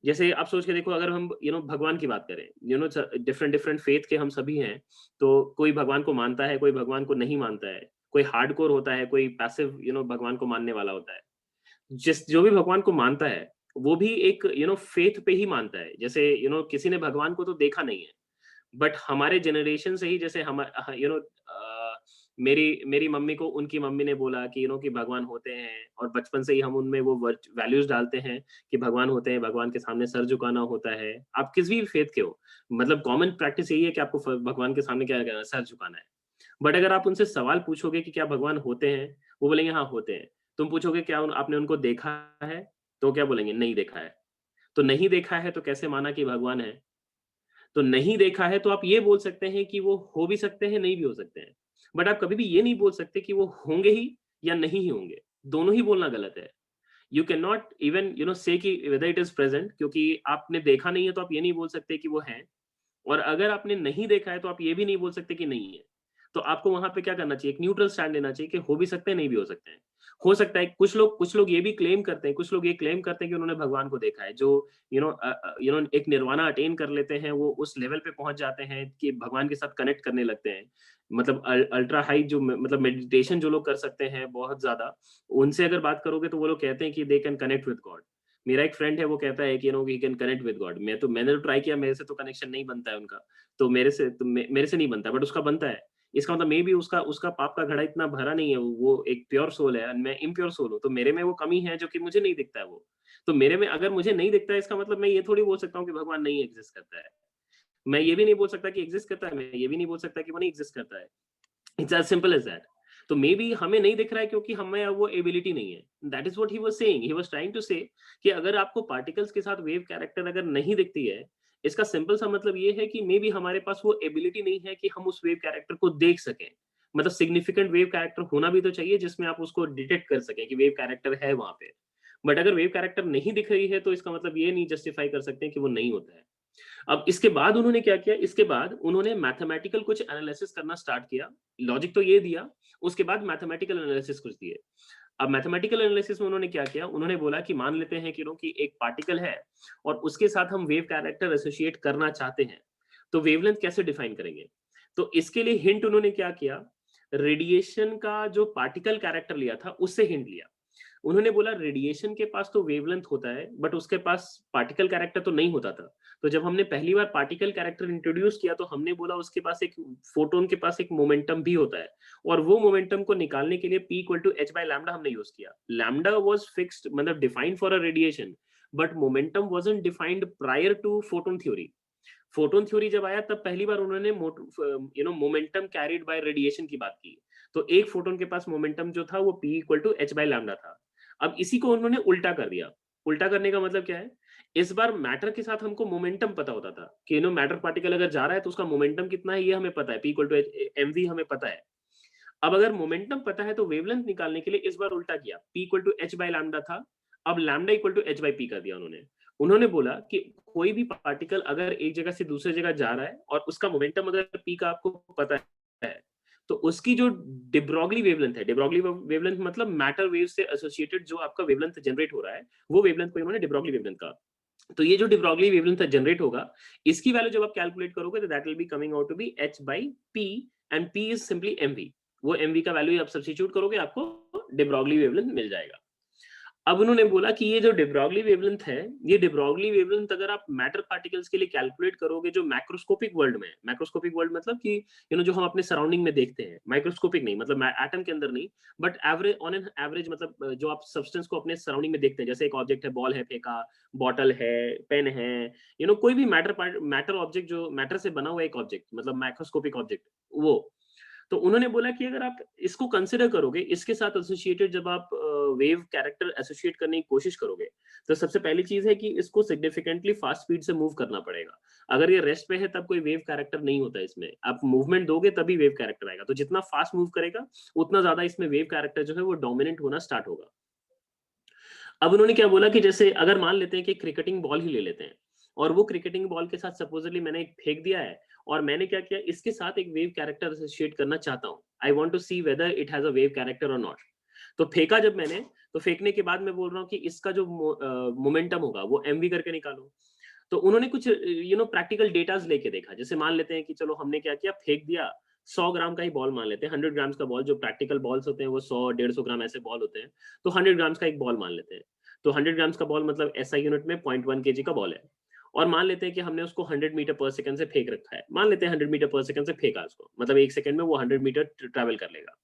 जैसे आप सोच के देखो, अगर हम भगवान की बात करें, डिफरेंट डिफरेंट फेथ के हम सभी हैं, तो कोई भगवान को मानता है, कोई भगवान को नहीं मानता है, कोई हार्डकोर होता है, कोई पैसिव भगवान को मानने वाला होता है। जिस जो भी भगवान को मानता है, वो भी एक फेथ पे ही मानता है। जैसे किसी ने भगवान को तो देखा नहीं है, बट हमारे जनरेशन से ही जैसे हम मेरी मेरी मम्मी को उनकी मम्मी ने बोला कि कि भगवान होते हैं, और बचपन से ही हम उनमें वो वैल्यूज डालते हैं कि भगवान होते हैं, भगवान के सामने सर झुकाना होता है। आप किस भी फेथ के हो, मतलब कॉमन प्रैक्टिस यही है कि आपको भगवान के सामने क्या करना है, सर झुकाना है। बट अगर आप उनसे सवाल पूछोगे कि क्या भगवान होते हैं, वो बोलेंगे हाँ होते हैं। तुम पूछोगे क्या आपने उनको देखा है, तो क्या बोलेंगे नहीं देखा है। तो नहीं देखा है तो कैसे माना कि भगवान है? तो नहीं देखा है तो आप ये बोल सकते हैं कि वो हो भी सकते हैं, नहीं भी हो सकते हैं। बट आप कभी भी ये नहीं बोल सकते कि वो होंगे ही या नहीं ही होंगे। दोनों ही बोलना गलत है। यू कैन नॉट इवन से कि वेदर इट इज प्रेजेंट, क्योंकि आपने देखा नहीं है तो आप ये नहीं बोल सकते कि वो है। और अगर आपने नहीं देखा है तो आप ये भी नहीं बोल सकते कि नहीं है। तो आपको वहाँ पे क्या करना चाहिए, एक न्यूट्रल स्टैंड लेना चाहिए कि हो भी सकते हैं, नहीं भी हो सकते हैं। हो सकता है कुछ लोग ये भी क्लेम करते हैं, कुछ लोग ये क्लेम करते हैं कि उन्होंने भगवान को देखा है, जो एक निर्वाणा अटेन कर लेते हैं, वो उस लेवल पे पहुँच जाते हैं कि भगवान के साथ कनेक्ट करने लगते हैं। मतलब अल्ट्रा हाई जो मतलब मेडिटेशन जो लोग कर सकते हैं बहुत ज़्यादा, उनसे अगर बात करोगे तो वो लोग कहते हैं कि they can connect with God. मेरा एक फ्रेंड है, वो कहता है कि he can connect with God. मैंने तो ट्राई किया, मेरे से तो कनेक्शन नहीं बनता है उनका। तो मेरे से नहीं बनता, बट उसका बनता है। इसका मतलब मे बी उसका उसका पाप का घड़ा इतना भरा नहीं है, वो एक प्योर सोल है और मैं इम्प्योर सोल हूँ, तो मेरे में वो कमी है जो कि मुझे नहीं दिखता है वो। तो मेरे में अगर मुझे नहीं दिखता है, इसका मतलब मैं ये थोड़ी बोल सकता हूँ कि भगवान नहीं एग्जिस्ट करता है। मैं ये भी नहीं बोल सकता कि एग्जिस्ट करता है, मैं ये भी नहीं बोल सकता कि वो नहीं एग्जिस्ट करता है। It's as simple as that. तो मे बी हमें नहीं दिख रहा है क्योंकि हमें अब वो एबिलिटी नहीं है। That is what he was saying. He was trying to say कि अगर आपको पार्टिकल्स के साथ वेव कैरेक्टर अगर नहीं दिखती है, इसका सिंपल सा मतलब ये है कि मे बी हमारे पास वो एबिलिटी नहीं है कि हम उस वेव कैरेक्टर को देख सकें। मतलब सिग्निफिकेंट वेव कैरेक्टर होना भी तो चाहिए जिसमें आप उसको डिटेक्ट कर सकें कि वेव कैरेक्टर है वहाँ पे। बट अगर वेव कैरेक्टर नहीं दिख रही है तो इसका मतलब ये नहीं जस्टिफाई कर सकते कि वो नहीं होता है। अब इसके बाद उन्होंने क्या किया, इसके बाद उन्होंने मैथमेटिकल कुछ एनालिसिस करना स्टार्ट किया। लॉजिक तो ये दिया, उसके बाद मैथमेटिकल एनालिसिस कुछ दिए। अब मैथमेटिकल एनालिसिस में उन्होंने क्या किया, उन्होंने बोला कि मान लेते हैं कि एक पार्टिकल है और उसके साथ हम वेव कैरेक्टर एसोसिएट करना चाहते हैं, तो वेवलेंथ कैसे डिफाइन करेंगे? तो इसके लिए हिंट उन्होंने क्या किया, रेडिएशन का जो पार्टिकल कैरेक्टर लिया था, उससे हिंट लिया। उन्होंने बोला रेडिएशन के पास तो वेवलेंथ होता है, बट उसके पास पार्टिकल कैरेक्टर तो नहीं होता था। तो जब हमने पहली बार पार्टिकल कैरेक्टर इंट्रोड्यूस किया तो हमने बोला उसके पास एक फोटोन के पास एक मोमेंटम भी होता है, और वो मोमेंटम को निकालने के लिए P equal to h by lambda हमने यूज किया। लैम्डा वाज फिक्स्ड, मतलब defined for a radiation, but momentum wasn't defined prior to photon theory. Photon theory जब आया तब पहली बार उन्होंने मोमेंटम कैरिड बाय रेडिएशन की बात की। तो एक फोटोन के पास मोमेंटम जो था वो P equal to h by lambda था। अब इसी को उन्होंने उल्टा कर दिया। उल्टा करने का मतलब क्या है? इस बार मैटर के साथ हमको मोमेंटम पता होता था कि मैटर पार्टिकल अगर जा रहा है तो उसका मोमेंटम कितना है ये हमें पता है, p इक्वल टू mv हमें पता है। अब अगर मोमेंटम पता है तो वेवलेंथ निकालने के लिए इस बार उल्टा किया, p equal to h by lambda था, अब lambda equal to h by p कर दिया उन्होंने बोला कि कोई भी पार्टिकल अगर एक जगह से दूसरी जगह जा रहा है और उसका मोमेंटम अगर p का आपको पता है तो उसकी जो de Broglie वेवलेंथ है, de Broglie वेवलेंथ मतलब मैटर वेव से एसोसिएटेड जो आपका वेवलेंथ जनरेट हो रहा है वो वेवलेंथ को इन्होंने de Broglie वेवलेंथ कहा। तो ये जो de Broglie वेवलेंथ जनरेट होगा इसकी वैल्यू जब आप कैलकुलेट करोगे तो that will be coming out to be h by p and p is simply mv। वो mv का वैल्यू आप सब्स्टिट्यूट करोगे आपको de Broglie वेवलेंथ मिल जाएगा। अब उन्होंने बोला कि ये जो de Broglie वेवलेंथ है, ये de Broglie वेवलेंथ अगर आप मैटर पार्टिकल्स के लिए कैलकुलेट करोगे जो मैक्रोस्कोपिक वर्ल्ड में, मैक्रोस्कोपिक वर्ल्ड मतलब कि जो हम अपने सराउंडिंग में देखते हैं, माइक्रोस्कोपिक नहीं मतलब एटम के अंदर नहीं, but average on an average मतलब जो आप सब्सटेंस को अपने सराउंडिंग में देखते हैं, जैसे एक ऑब्जेक्ट है, बॉल है फेंका, बॉटल है, पेन है, कोई भी मैटर ऑब्जेक्ट जो मैटर से बना हुआ एक ऑब्जेक्ट मतलब माइक्रोस्कोपिक ऑब्जेक्ट वो। तो उन्होंने बोला कि अगर आप इसको कंसिडर करोगे, इसके साथ एसोसिएटेड जब आप वेव कैरेक्टर एसोसिएट करने की कोशिश करोगे तो सबसे पहली चीज है कि इसको सिग्निफिकेंटली फास्ट स्पीड से मूव करना पड़ेगा। अगर ये रेस्ट पे है तब कोई वेव कैरेक्टर नहीं होता इसमें, आप मूवमेंट दोगे तभी वेव कैरेक्टर आएगा। तो जितना फास्ट मूव करेगा उतना ज्यादा इसमें वेव कैरेक्टर जो है वो डोमिनेंट होना स्टार्ट होगा। अब उन्होंने क्या बोला कि जैसे अगर मान लेते हैं कि क्रिकेटिंग बॉल ही ले लेते हैं और वो क्रिकेटिंग बॉल के साथ सपोजली मैंने एक फेंक दिया है और मैंने क्या किया, इसके साथ एक वेव कैरेक्टर एसोसिएट करना चाहता हूँ। I want to see whether it has a wave character और नॉट। तो फेंका जब मैंने, तो फेंकने के बाद मैं बोल रहा हूँ कि इसका जो मोमेंटम होगा वो mv करके निकालो। तो उन्होंने कुछ प्रैक्टिकल डेटाज लेके देखा। जैसे मान लेते हैं कि चलो हमने क्या किया, फेंक दिया 100 ग्राम का ही बॉल मान लेते हैं, 100 ग्राम्स का बॉल, जो प्रैक्टिकल बॉल्स होते हैं वो 100-150 ग्राम ऐसे बॉल होते हैं, तो 100 ग्राम्स का एक बॉल मान लेते हैं। तो 100 ग्राम्स का बॉल मतलब एसआई यूनिट में 0.1 kg का बॉल है। और मान लेते हैं कि हमने उसको 100 मीटर पर सेकंड से फेंक रखा है, मान लेते हैं 100 मीटर पर सेकंड से फेंका उसको, मतलब एक सेकंड में वो 100 मीटर ट्रैवल कर लेगा।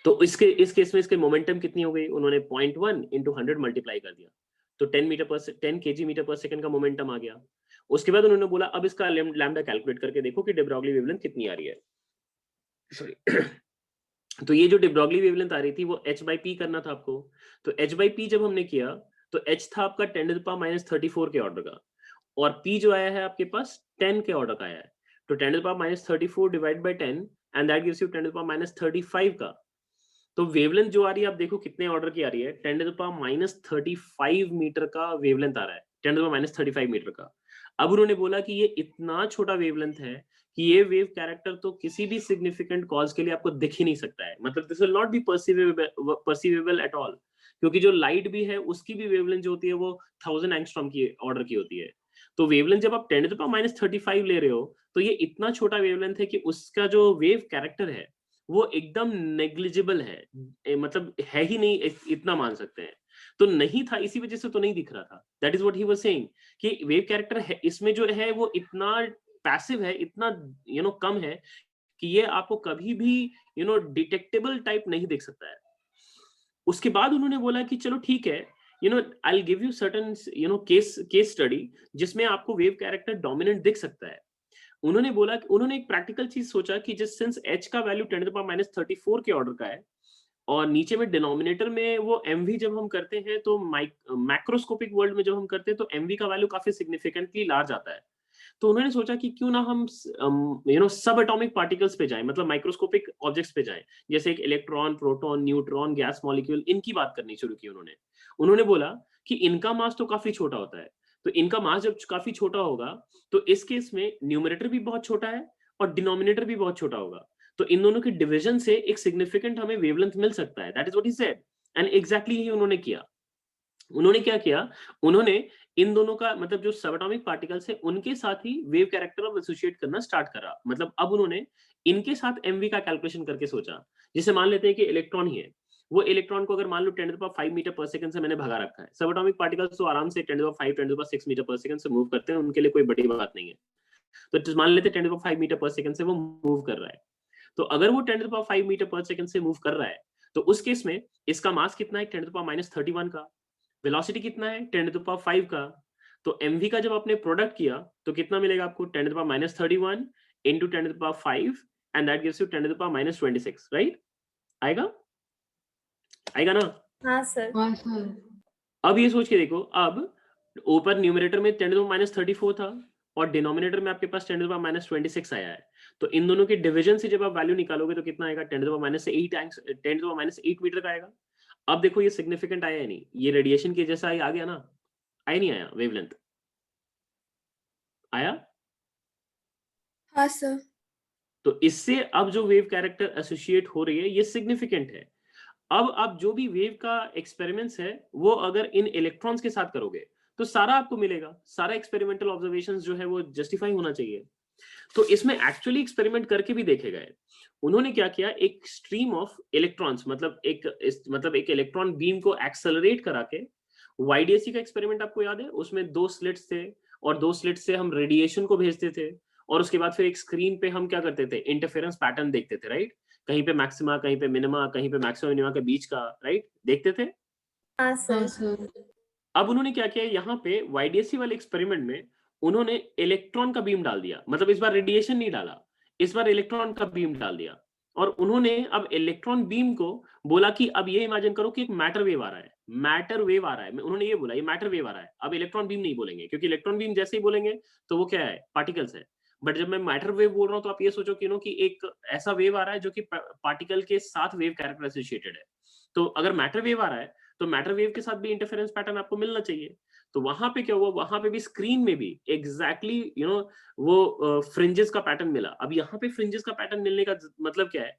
तो इस केस में इसके मोमेंटम कितनी हो गई, उन्होंने 0.1 इंटू 100 मल्टीप्लाई कर दिया, तो 10 kg मीटर पर सेकंड का मोमेंटम आ गया। उसके बाद उन्होंने बोला अब इसका लैम्डा कैलकुलेट करके देखो कि de Broglie वेवलेंथ कितनी आ रही है। सॉरी तो ये जो de Broglie वेवलेंथ आ रही थी वो h by p करना था आपको। तो h by p जब हमने किया तो h था आपका 10⁻34 के ऑर्डर का और p जो आया है आपके पास 10 के ऑर्डर का आया है। तो 10⁻34 divide by 10 and that gives you 10⁻35 का। तो वेवलेंथ जो आ रही है आप देखो कितने ऑर्डर की आ रही है, 10⁻35 मीटर का वेवलेंथ आ रहा है, 10⁻35 मीटर का। अब उन्होंने बोला कि ये इतना छोटा वेवलेंथ है कि ये वेव कैरेक्टर तो किसी भी सिग्निफिकेंट कॉज के लिए आपको दिख ही नहीं सकता है, मतलब this will not be perceivable at all, क्योंकि जो लाइट भी है उसकी भी वेवलेंथ जो होती है वो 1000 एंगस्ट्रॉम की ऑर्डर की होती है। तो वेवलेंथ जब आप 10⁻35 ले रहे हो तो ये इतना छोटा वेवलेंथ है कि उसका जो वेव कैरेक्टर है वो एकदम नेग्लिजिबल है, मतलब है ही नहीं, इतना मान सकते हैं। तो नहीं था, इसी वजह से तो नहीं दिख रहा था। That is what he was saying कि वेव कैरेक्टर है इसमें जो है वो इतना पैसिव है, इतना कम है कि ये आपको कभी भी डिटेक्टेबल टाइप नहीं दिख सकता है। उसके बाद उन्होंने बोला कि चलो ठीक है, I will give you certain case study जिसमें आपको वेव कैरेक्टर डोमिनेंट दिख सकता है। उन्होंने बोला कि उन्होंने एक प्रैक्टिकल चीज सोचा कि जिस सिंस h का वैल्यू 10⁻34 के ऑर्डर का है और नीचे में डिनोमिनेटर में वो mv जब हम करते हैं तो मैक्रोस्कोपिक वर्ल्ड में जब हम करते हैं तो mv का वैल्यू काफी सिग्निफिकेंटली लार्ज आता है। तो उन्होंने सोचा कि क्यों ना हम सब एटॉमिक पार्टिकल्स पे जाएं, मतलब माइक्रोस्कोपिक ऑब्जेक्ट्स पे जाएं, जैसे एक electron, proton, neutron, gas molecule, इनकी बात करनी शुरू की उन्होंने बोला कि इनका मास तो काफी छोटा होता है, तो इनका मास जब काफी छोटा होगा तो इस केस में न्यूमरेटर भी बहुत छोटा है और डिनोमिनेटर भी बहुत छोटा होगा, तो इन दोनों के डिवीजन से एक सिग्निफिकेंट हमें वेवलेंथ मिल सकता है। That is what he said and exactly ही उन्होंने किया। उन्होंने क्या किया, उन्होंने इन दोनों का मतलब जो सबएटॉमिक पार्टिकल्स है उनके साथ ही वेव कैरेक्टर ऑफ एसोसिएट करना स्टार्ट करा। मतलब अब उन्होंने इनके साथ mv का कैलकुलेशन करके सोचा। जैसे मान लेते हैं कि इलेक्ट्रॉन ही है, वो इलेक्ट्रॉन को अगर मान लो 10⁵ मीटर पर सेकंड से मैंने भगा रखा है, सबएटॉमिक पार्टिकल्स तो आराम से 10⁵, 10⁶ मीटर पर सेकंड से मूव करते हैं, उनके लिए कोई बड़ी बात नहीं है। तो मान लेते हैं 10⁵ मीटर पर सेकंड से वो मूव कर रहा है। तो अगर वो 10⁵ मीटर पर सेकंड से मूव कर रहा है तो उस केस में इसका मास कितना है, 10⁻31 का, वेलोसिटी कितना है, 10⁵ का। तो mv का जब आपने प्रोडक्ट किया तो कितना मिलेगा आपको, 10⁻31 into 10⁵ and that gives you 10⁻26, right? आएगा ना? हाँ सर। हाँ सर। अब ये सोच के देखो, अब ऊपर न्यूमरेटर में 10⁻34 था और डिनोमिनेटर में आपके पास 10⁻26 आया है। तो इन दोनों के डिवीजन से जब आप वैल्यू निकालोगे तो कितना आएगा? 10⁻8 मीटर का आएगा। अब देखो ये सिग्निफिकेंट आया है नहीं, ये रेडिएशन के जैसा ही आ गया ना? आया नहीं आया? वेवलेंथ आया? हाँ सर। तो इससे अब जो वेव कैरेक्टर एसोसिएट हो रही है ये सिग्निफिकेंट है। अब आप जो भी वेव का एक्सपेरिमेंट्स है वो अगर इन इलेक्ट्रॉन्स के साथ करोगे तो सारा आपको मिलेगा, सारा एक्सपेरिमेंटल ऑब्जर्वेशंस जो है वो जस्टिफाई होना चाहिए। तो इसमें एक्चुअली एक्सपेरिमेंट करके भी देखे गए। उन्होंने क्या किया, एक स्ट्रीम ऑफ इलेक्ट्रॉन्स मतलब एक इलेक्ट्रॉन बीम को एक्सेलरेट करा के, वाईडीएसी का एक्सपेरिमेंट आपको याद है, उसमें 2 स्लिट्स थे और 2 स्लिट्स से हम रेडिएशन को भेजते थे और उसके बाद फिर एक स्क्रीन पे हम क्या करते थे, इंटरफेरेंस पैटर्न देखते थे, राइट? कहीं पे मैक्सिमा, कहीं पे मिनिमा, कहीं पे मैक्सिमा मिनिमा के बीच का, राइट, देखते थे। हाँ सर। अब उन्होंने क्या किया, यहाँ पे वाईडीएसी वाले एक्सपेरिमेंट में उन्होंने इलेक्ट्रॉन का बीम डाल दिया, मतलब इस बार रेडिएशन नहीं डाला, इस बार इलेक्ट्रॉन का बीम डाल दिया। और उन्होंने अब इलेक्ट्रॉन बीम को बोला कि अब ये इमेजिन करो कि एक मैटर वेव आ रहा है, मैटर वेव आ रहा है, उन्होंने ये बोला ये मैटर वेव आ रहा है। अब इलेक्ट्रॉन बीम नहीं बोलेंगे क्योंकि इलेक्ट्रॉन बीम जैसे ही बोलेंगे तो वो क्या है, पार्टिकल्स है। बट जब मैं मैटर वेव बोल रहा हूँ तो आप ये सोचो कि एक ऐसा वेव आ रहा है जो कि पार्टिकल के साथ वेव कैरेक्टर एसोसिएटेड है। तो अगर मैटर वेव आ रहा है तो मैटर वेव के साथ भी इंटरफेरेंस पैटर्न आपको मिलना चाहिए। तो वहां पे क्या हुआ, वहां पे भी स्क्रीन में भी एग्जैक्टली वो फ्रिंजेस का पैटर्न मिला। अब यहाँ पे फ्रिंजेस का पैटर्न मिलने का मतलब क्या है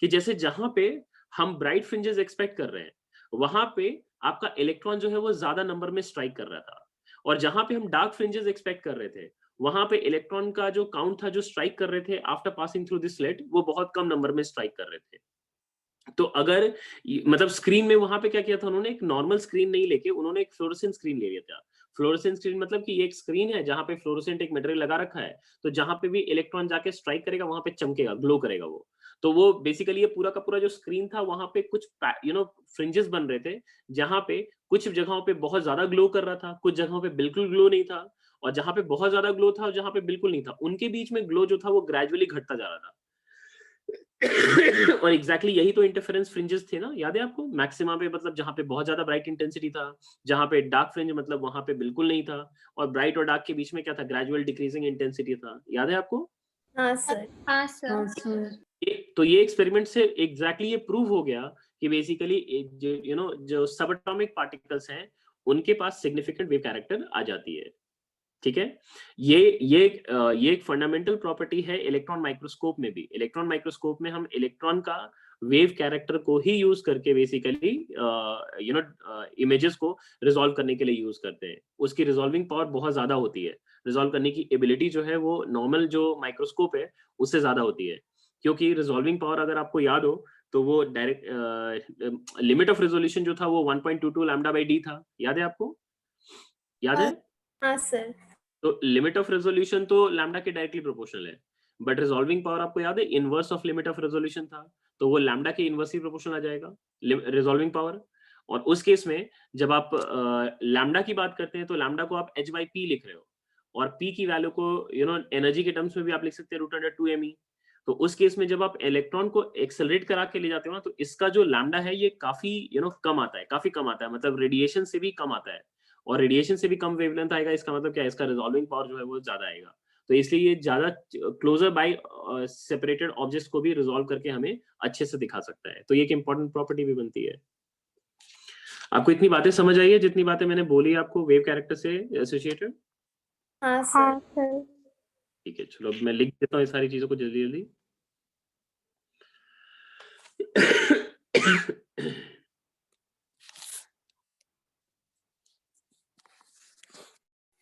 कि जैसे जहां पे हम ब्राइट फ्रिंजेस एक्सपेक्ट कर रहे हैं वहां पे आपका इलेक्ट्रॉन जो है वो ज्यादा नंबर में स्ट्राइक कर रहा था, और जहां पे हम डार्क फ्रिंजेस एक्सपेक्ट कर रहे थे वहां पे इलेक्ट्रॉन का जो काउंट था जो स्ट्राइक कर रहे थे after passing through this slit वो बहुत कम नंबर में स्ट्राइक कर रहे थे। तो अगर मतलब स्क्रीन में वहां पे क्या किया था उन्होंने, एक नॉर्मल स्क्रीन नहीं लेके उन्होंने एक फ्लोरोसेंट स्क्रीन ले लिया था। फ्लोरोसेंट स्क्रीन मतलब कि ये एक स्क्रीन है जहां पे फ्लोरोसेंट एक मटेरियल लगा रखा है, तो जहां पे भी इलेक्ट्रॉन जाके स्ट्राइक करेगा वहां पे चमकेगा, ग्लो करेगा वो। तो वो बेसिकली ये पूरा का पूरा जो स्क्रीन था वहां पे कुछ फ्रिंजेस बन रहे थे, जहां पे कुछ जगहों पे बहुत ज्यादा ग्लो कर रहा था, कुछ जगहों पे बिल्कुल ग्लो नहीं था, और जहां पे बहुत ज्यादा ग्लो था और जहां पे बिल्कुल नहीं था उनके बीच में ग्लो जो था वो ग्रेजुअली घटता जा रहा था। और एग्जैक्टली यही तो इंटरफेरेंस फ्रिंजेस थे ना, याद है आपको? मैक्सिमा पे मतलब जहां पे बहुत ज्यादा ब्राइट इंटेंसिटी था, जहां पे डार्क फ्रिंज मतलब वहां पे बिल्कुल नहीं था, और ब्राइट और डार्क के बीच में क्या था, ग्रेजुअल डिक्रीजिंग इंटेंसिटी था, याद है आपको? हाँ सर। हाँ सर। तो ये एक्सपेरिमेंट से एग्जैक्टली ये प्रूव हो गया कि बेसिकली जो सब एटॉमिक पार्टिकल्स हैं उनके पास सिग्निफिकेंट वेव कैरेक्टर आ जाती है। ठीक है, ये एक फंडामेंटल प्रॉपर्टी है इलेक्ट्रॉन माइक्रोस्कोप में भी। इलेक्ट्रॉन माइक्रोस्कोप में हम इलेक्ट्रॉन का वेव कैरेक्टर को ही यूज करके बेसिकली इमेजेस को रिजॉल्व करने के लिए यूज करते हैं। उसकी रिजॉल्विंग पावर बहुत ज्यादा होती है, रिजॉल्व करने की एबिलिटी जो है वो नॉर्मल जो माइक्रोस्कोप है उससे ज्यादा होती है, क्योंकि रिजॉल्विंग पावर अगर आपको याद हो तो वो डायरेक्ट लिमिट ऑफ रेजोल्यूशन जो था वो 1.22 लैम्डा बाई डी था, याद है आपको? याद है? हाँ सर। तो लिमिट ऑफ रेजोल्यूशन तो लैम्डा के डायरेक्टली प्रोपोर्शनल है, बट रिजॉल्विंग पावर आपको याद है inverse of limit of resolution था, तो वो लैम्डा के इनवर्सली प्रोपोर्शनल आ जाएगा रिजॉल्विंग पावर। और उस केस में जब आप लैम्डा की बात करते हैं तो लैम्डा को आप एच बाई पी लिख रहे हो, और पी की वैल्यू को एनर्जी के टर्म्स में भी आप लिख सकते हैं √2 me। तो उस केस में जब आप इलेक्ट्रॉन को एक्सेलरेट करा के ले जाते हो ना तो इसका जो लैम्डा है ये काफी कम आता है, काफी कम आता है, मतलब रेडिएशन से भी कम आता है, और रेडिएशन से भी कम वेवलेंथ आएगा, इसका मतलब क्या है, इसका रिजॉल्विंग पावर जो है वो ज्यादा आएगा। तो इसलिए ये ज्यादा क्लोजर बाय सेपरेटेड ऑब्जेक्ट्स को भी रिजॉल्व करके हमें अच्छे से दिखा सकता है, तो ये एक इंपॉर्टेंट प्रॉपर्टी भी बनती है। आपको इतनी बातें समझ आई है जितनी बातें मैंने बोली आपको वेव कैरेक्टर से एसोसिएटेड? हाँ सर। ठीक है, चलो अब मैं लिख देता हूँ ये सारी चीजों को जल्दी जल्दी।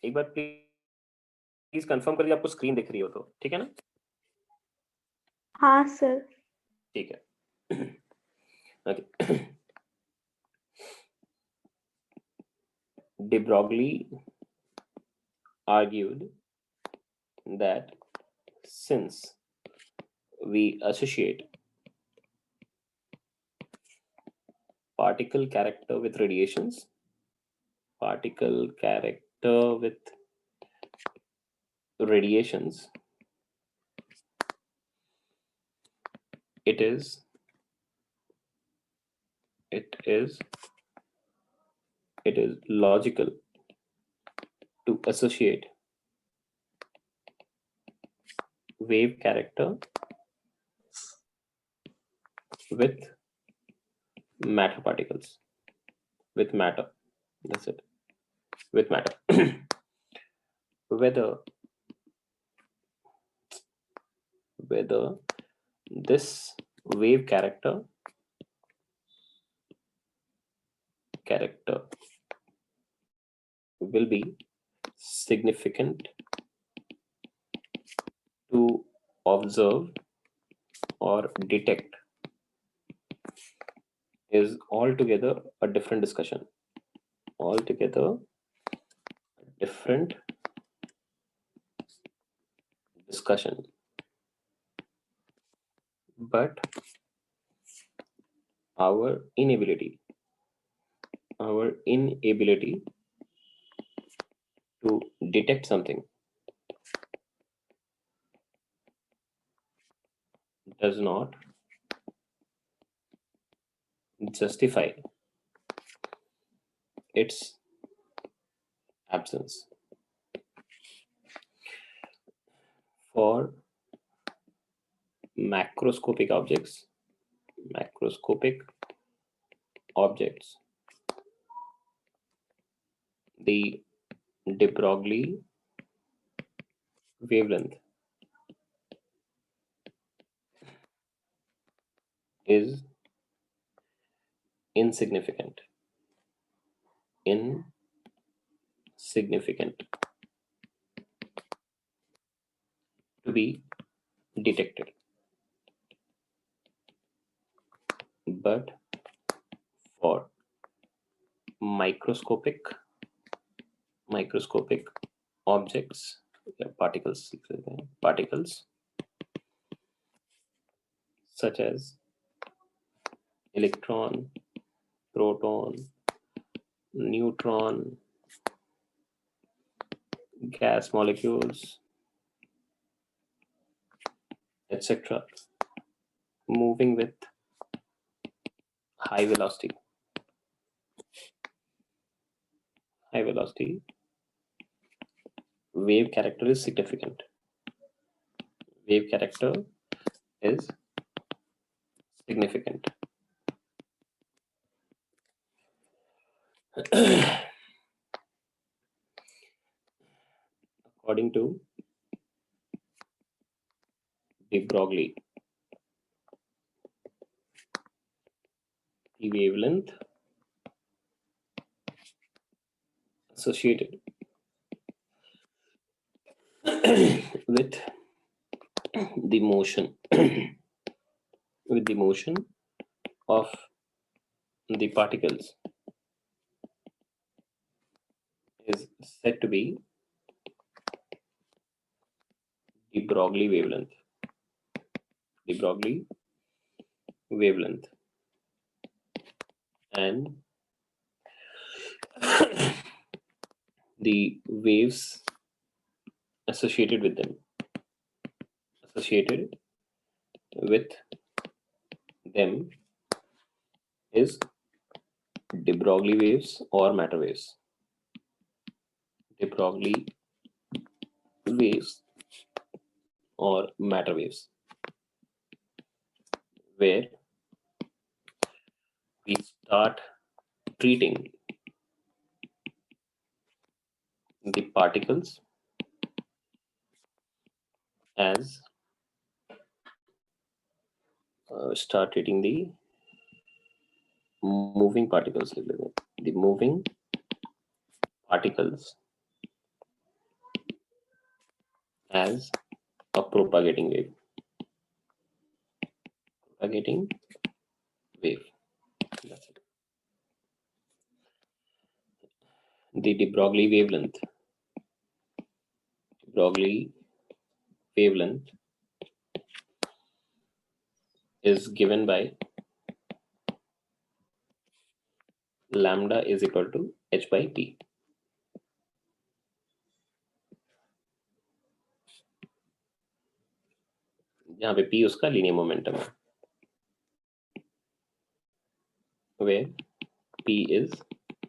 एक बार प्लीज कंफर्म करिए आपको स्क्रीन दिख रही हो तो, ठीक है ना? हाँ सर। ठीक है। Okay. De Broglie argued that since we associate particle character with radiations, it is logical to associate wave character with matter particles, with matter. That's it. With matter. whether this wave character will be significant to observe or detect is altogether a different discussion. Altogether different discussion. But our inability to detect something does not justify its absence. For macroscopic objects, the de Broglie wavelength is insignificant to be detected. But for microscopic objects, particles such as electron, proton, neutron, gas molecules, etc., moving with high velocity, wave character is significant. Wave character is significant. According to de Broglie, the wavelength associated with the motion of the particles is said to be de Broglie wavelength. And the waves associated with them is de Broglie waves or matter waves. De Broglie waves or matter waves, where we start treating the particles as the moving particles, as a propagating wave. That's it. The de Broglie wavelength is given by lambda is equal to h by p. जहाँ पे p उसका linear momentum है, where p is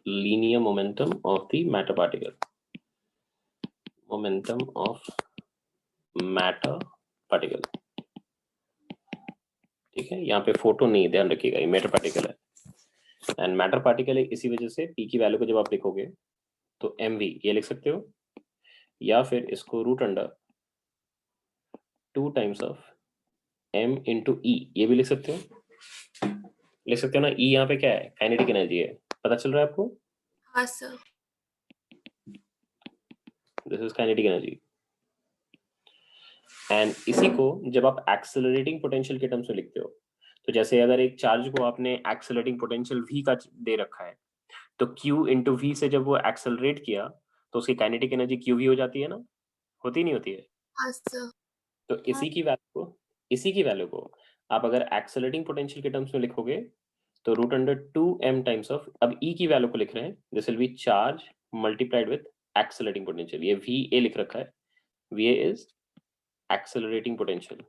linear momentum of the matter particle. Momentum of matter particle. ठीक है, यहाँ पे photon नहीं, ध्यान रखिएगा, ये मैटर पार्टिकल है। एंड मैटर पार्टिकल है, इसी वजह से पी की वैल्यू को जब आप लिखोगे तो mv ये लिख सकते हो, या फिर इसको root under 2 times of m into E ये भी लिख सकते हो। लिख सकते हो ना, ई यहाँ पे क्या है, काइनेटिक एनर्जी है, पता चल रहा है आपको? हाँ sir. This is kinetic energy. And इसी को जब आप एक्सेलरेटिंग पोटेंशियल के टर्म्स में लिखते हो, तो जैसे अगर एक चार्ज को आपने एक्सेलरेटिंग पोटेंशियल v का दे रखा है, तो q इंटू वी से जब वो एक्सेलरेट किया तो उसकी काइनेटिक एनर्जी qv हो जाती है ना, होती नहीं होती है? हाँ सर। तो इसी की वैल्यू को आप अगर एक्सेलरेटिंग पोटेंशियल के टर्म्स में लिखोगे तो root under 2m times of, अब e की वैल्यू को लिख रहे हैं, this will be charge multiplied with accelerating potential. ये va लिख रखा है, va इज एक्सेलरेटिंग पोटेंशियल,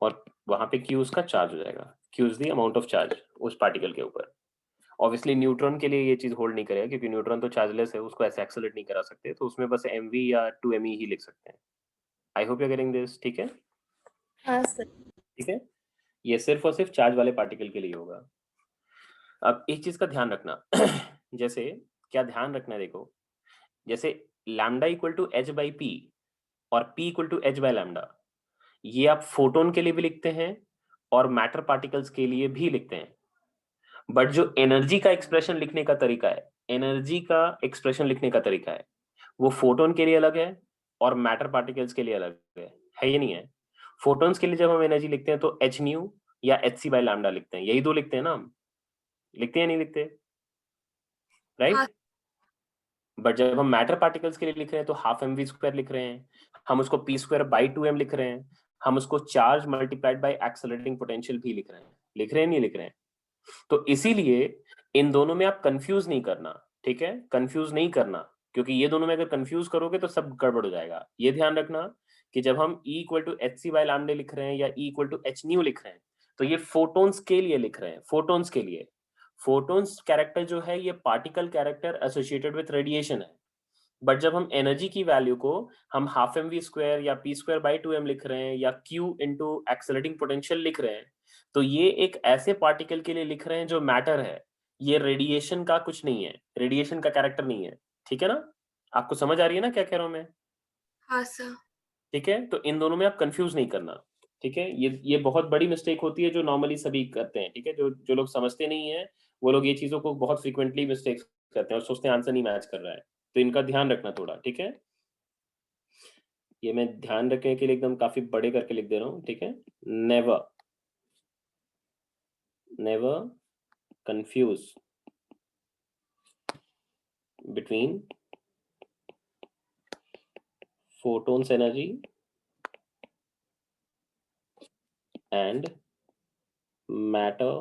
और वहां पे q उसका चार्ज हो जाएगा, q is the amount of charge उस पार्टिकल के ऊपर। ऑब्वियसली न्यूट्रॉन के लिए ये चीज होल्ड नहीं करेगा, क्योंकि न्यूट्रॉन तो चार्जलेस है, उसको ऐसे एक्सेलरेट नहीं करा सकते, तो उसमें बस mv या 2me ही लिख सकते हैं। I hope you are getting this, ठीक है? हाँ सर। ठीक है, ये सिर्फ और सिर्फ चार्ज वाले पार्टिकल के लिए होगा। अब एक चीज का ध्यान रखना जैसे क्या ध्यान रखना है, देखो, जैसे lambda equal to h by p और p equal to h by lambda, ये आप फोटोन के लिए भी लिखते हैं और मैटर पार्टिकल्स के लिए भी लिखते हैं, बट जो एनर्जी का एक्सप्रेशन लिखने का तरीका है, एनर्जी का एक्सप्रेशन लिखने का तरीका है, वो फोटोन के लिए अलग है और मैटर पार्टिकल्स के लिए अलग है ये नहीं है? फोटोन्स के लिए जब हम एनर्जी लिखते हैं तो एच न्यू या एच सी बाई लैम्डा लिखते हैं, यही दो लिखते हैं ना हम, लिखते हैं नहीं लिखते, राइट? हाँ। बट जब हम मैटर पार्टिकल्स के लिए लिख रहे हैं तो हाफ एम वी स्क्वायर लिख रहे हैं, हम उसको पी स्क्वायर बाई 2m लिख रहे हैं, हम उसको charge multiplied by accelerating potential भी लिख रहे हैं नहीं लिख रहे हैं? तो इसीलिए इन दोनों में आप कंफ्यूज नहीं करना, ठीक है? कंफ्यूज नहीं करना, क्योंकि ये दोनों में अगर कंफ्यूज करोगे तो सब गड़बड़ हो जाएगा। ये ध्यान रखना कि जब हम E equal to h C by lambda लिख रहे हैं या E equal to h nu लिख रहे हैं, तो ये फोटोन्स के लिए लिख रहे हैं, फोटोन्स के लिए। फोटोन्स कैरेक्टर जो है ये particle character associated with radiation है, बट जब हम एनर्जी की वैल्यू को हम हाफ एम वी स्क्वायर या पी स्क्वायर बाई 2m लिख रहे हैं या Q इंटू एक्सेलरेटिंग पोटेंशियल लिख रहे हैं, तो ये एक ऐसे पार्टिकल के लिए लिख रहे हैं जो मैटर है, ये रेडिएशन का कुछ नहीं है, रेडिएशन का कैरेक्टर नहीं है, ठीक है ना? आपको समझ आ रही है ना क्या कह रहा हूं मैं? हाँ सर। ठीक है, तो इन दोनों में आप कंफ्यूज नहीं करना, ठीक है? ये बहुत बड़ी मिस्टेक होती है जो नॉर्मली सभी करते हैं, ठीक है? जो जो लोग समझते नहीं है वो लोग ये चीजों को बहुत फ्रीक्वेंटली मिस्टेक्स करते हैं और सोचते हैं आंसर नहीं मैच कर रहा है, तो इनका ध्यान रखना थोड़ा, ठीक है? ये मैं ध्यान रखने के लिए एकदम काफी बड़े करके लिख दे रहा हूँ, ठीक है? Never never confuse between photons energy and matter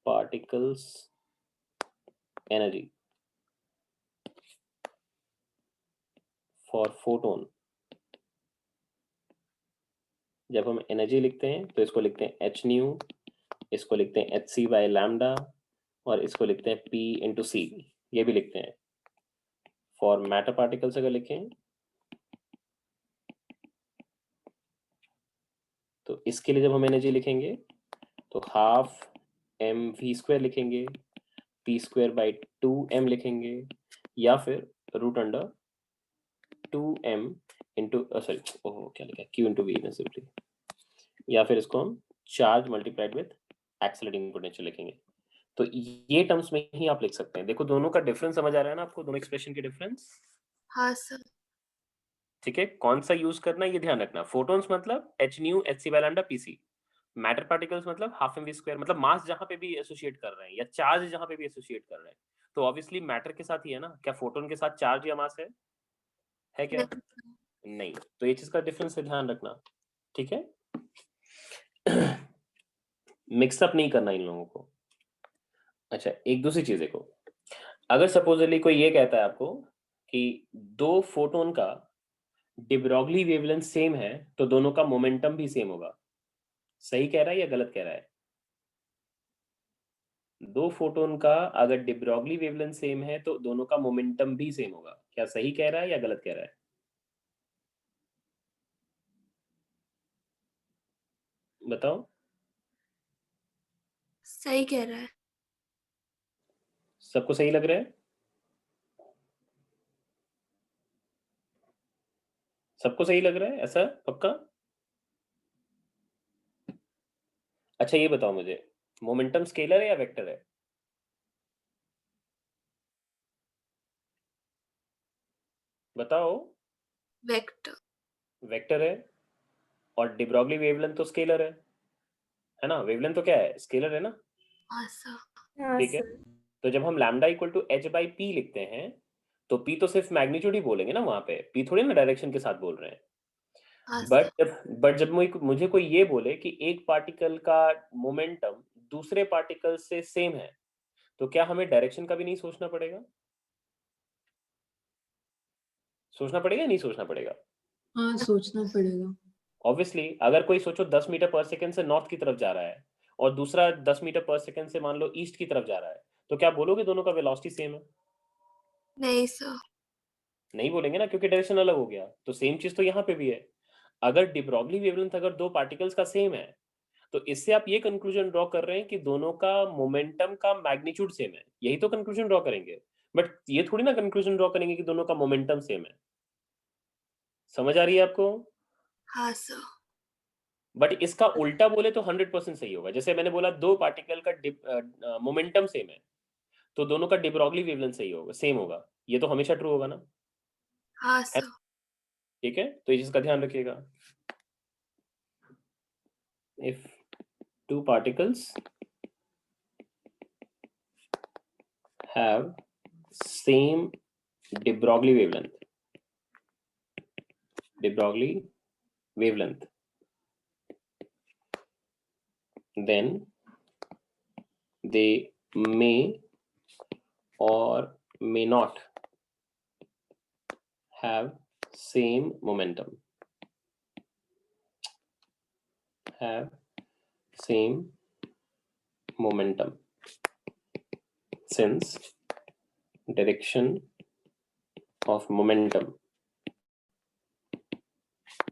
particles energy. For photon, जब हम एनर्जी लिखते हैं तो इसको लिखते हैं एच न्यू, इसको लिखते हैं एच सी बाई लैम्डा, और इसको लिखते हैं पी इंटू सी, ये भी लिखते हैं। फॉर मैटर पार्टिकल्स अगर लिखें तो इसके लिए जब हम एनर्जी लिखेंगे तो हाफ एम वी स्क्वायर लिखेंगे, पी स्क्वायर बाई 2m लिखेंगे, या फिर root under 2m into sorry क्या लिखा है, q इंटू वी सिंपली, या फिर इसको हम charge multiplied with accelerating potential लिखेंगे। तो ये टर्म्स में ही आप लिख सकते हैं। देखो दोनों का डिफरेंस समझ आ रहा है ना आपको, दोनों एक्सप्रेशन के डिफरेंस? हाँ सर। ठीक है, कौन सा यूज करना है ये ध्यान रखना। फोटोन्स मतलब h nu h C by lambda pc, matter particles मतलब हाफ एम वी स्क्वायर, मतलब मास जहां पे भी एसोसिएट कर रहे हैं या चार्ज जहां पे भी एसोसिएट कर रहे हैं, तो ऑब्वियसली मैटर के साथ ही है ना, क्या फोटोन के साथ चार्ज या मास है क्या? नहीं, तो ये चीज का डिफरेंस है, ध्यान रखना, ठीक है? मिक्सअप नहीं करना इन लोगों को। अच्छा, एक दूसरी चीज देखो, अगर सपोजली कोई ये कहता है आपको कि दो फोटोन का de Broglie वेवलेंथ सेम है तो दोनों का मोमेंटम भी सेम होगा, सही कह रहा है या गलत कह रहा है? दो फोटोन का अगर de Broglie वेवलेंथ सेम है तो दोनों का मोमेंटम भी सेम होगा। क्या सही कह रहा है या गलत कह रहा है? बताओ। सही कह रहा है। सबको सही लग रहा है? सबको सही लग रहा है ऐसा पक्का? अच्छा ये बताओ मुझे, मोमेंटम स्केलर है या वेक्टर है? बताओ। वेक्टर। वेक्टर है। और de Broglie वेवलेंथ तो स्केलर है ना? वेवलेंथ तो क्या है? स्केलर है ना? हाँ सर। हाँ ठीक है। सर। तो जब हम lambda equal to h by p लिखते हैं तो पी तो सिर्फ मैग्नीट्यूड ही बोलेंगे ना, वहां पे पी थोड़ी ना डायरेक्शन के साथ बोल रहे हैं। हाँ बट सर। जब मुझे कोई ये बोले कि एक पार्टिकल का मोमेंटम दूसरे पार्टिकल से सेम है तो क्या हमें डायरेक्शन का भी नहीं सोचना पड़ेगा? सोचना पड़ेगा या नहीं सोचना पड़ेगा? हाँ सोचना पड़ेगा। ऑब्वियसली अगर कोई सोचो 10 मीटर पर सेकंड से नॉर्थ की तरफ जा रहा है और दूसरा 10 मीटर पर सेकंड से मान लो ईस्ट की तरफ जा रहा है, तो क्या बोलोगे दोनों का वेलोसिटी सेम है? नहीं सर। नहीं बोलेंगे ना, क्योंकि डायरेक्शन अलग हो गया। तो सेम चीज तो यहाँ पे भी है। अगर de Broglie वेवलेंथ अगर दो पार्टिकल्स का सेम है तो इससे आप ये कंक्लूजन ड्रॉ कर रहे हैं कि दोनों का मोमेंटम का मैग्नीट्यूड सेम है, यही तो कंक्लूजन ड्रॉ करेंगे। बट ये थोड़ी ना कंक्लूजन ड्रॉ करेंगे कि दोनों का मोमेंटम सेम है। समझ आ रही है आपको? हाँ सर। बट इसका उल्टा बोले तो 100% सही होगा। जैसे मैंने बोला दो पार्टिकल का मोमेंटम सेम है तो दोनों का de Broglie वेवलेंथ सही होगा, सेम होगा। ये तो हमेशा ट्रू होगा ना? हाँ सर। ठीक है, तो इस चीज का ध्यान रखिएगा। If two particles have same de Broglie wavelength, then they may or may not have same momentum. Since direction of momentum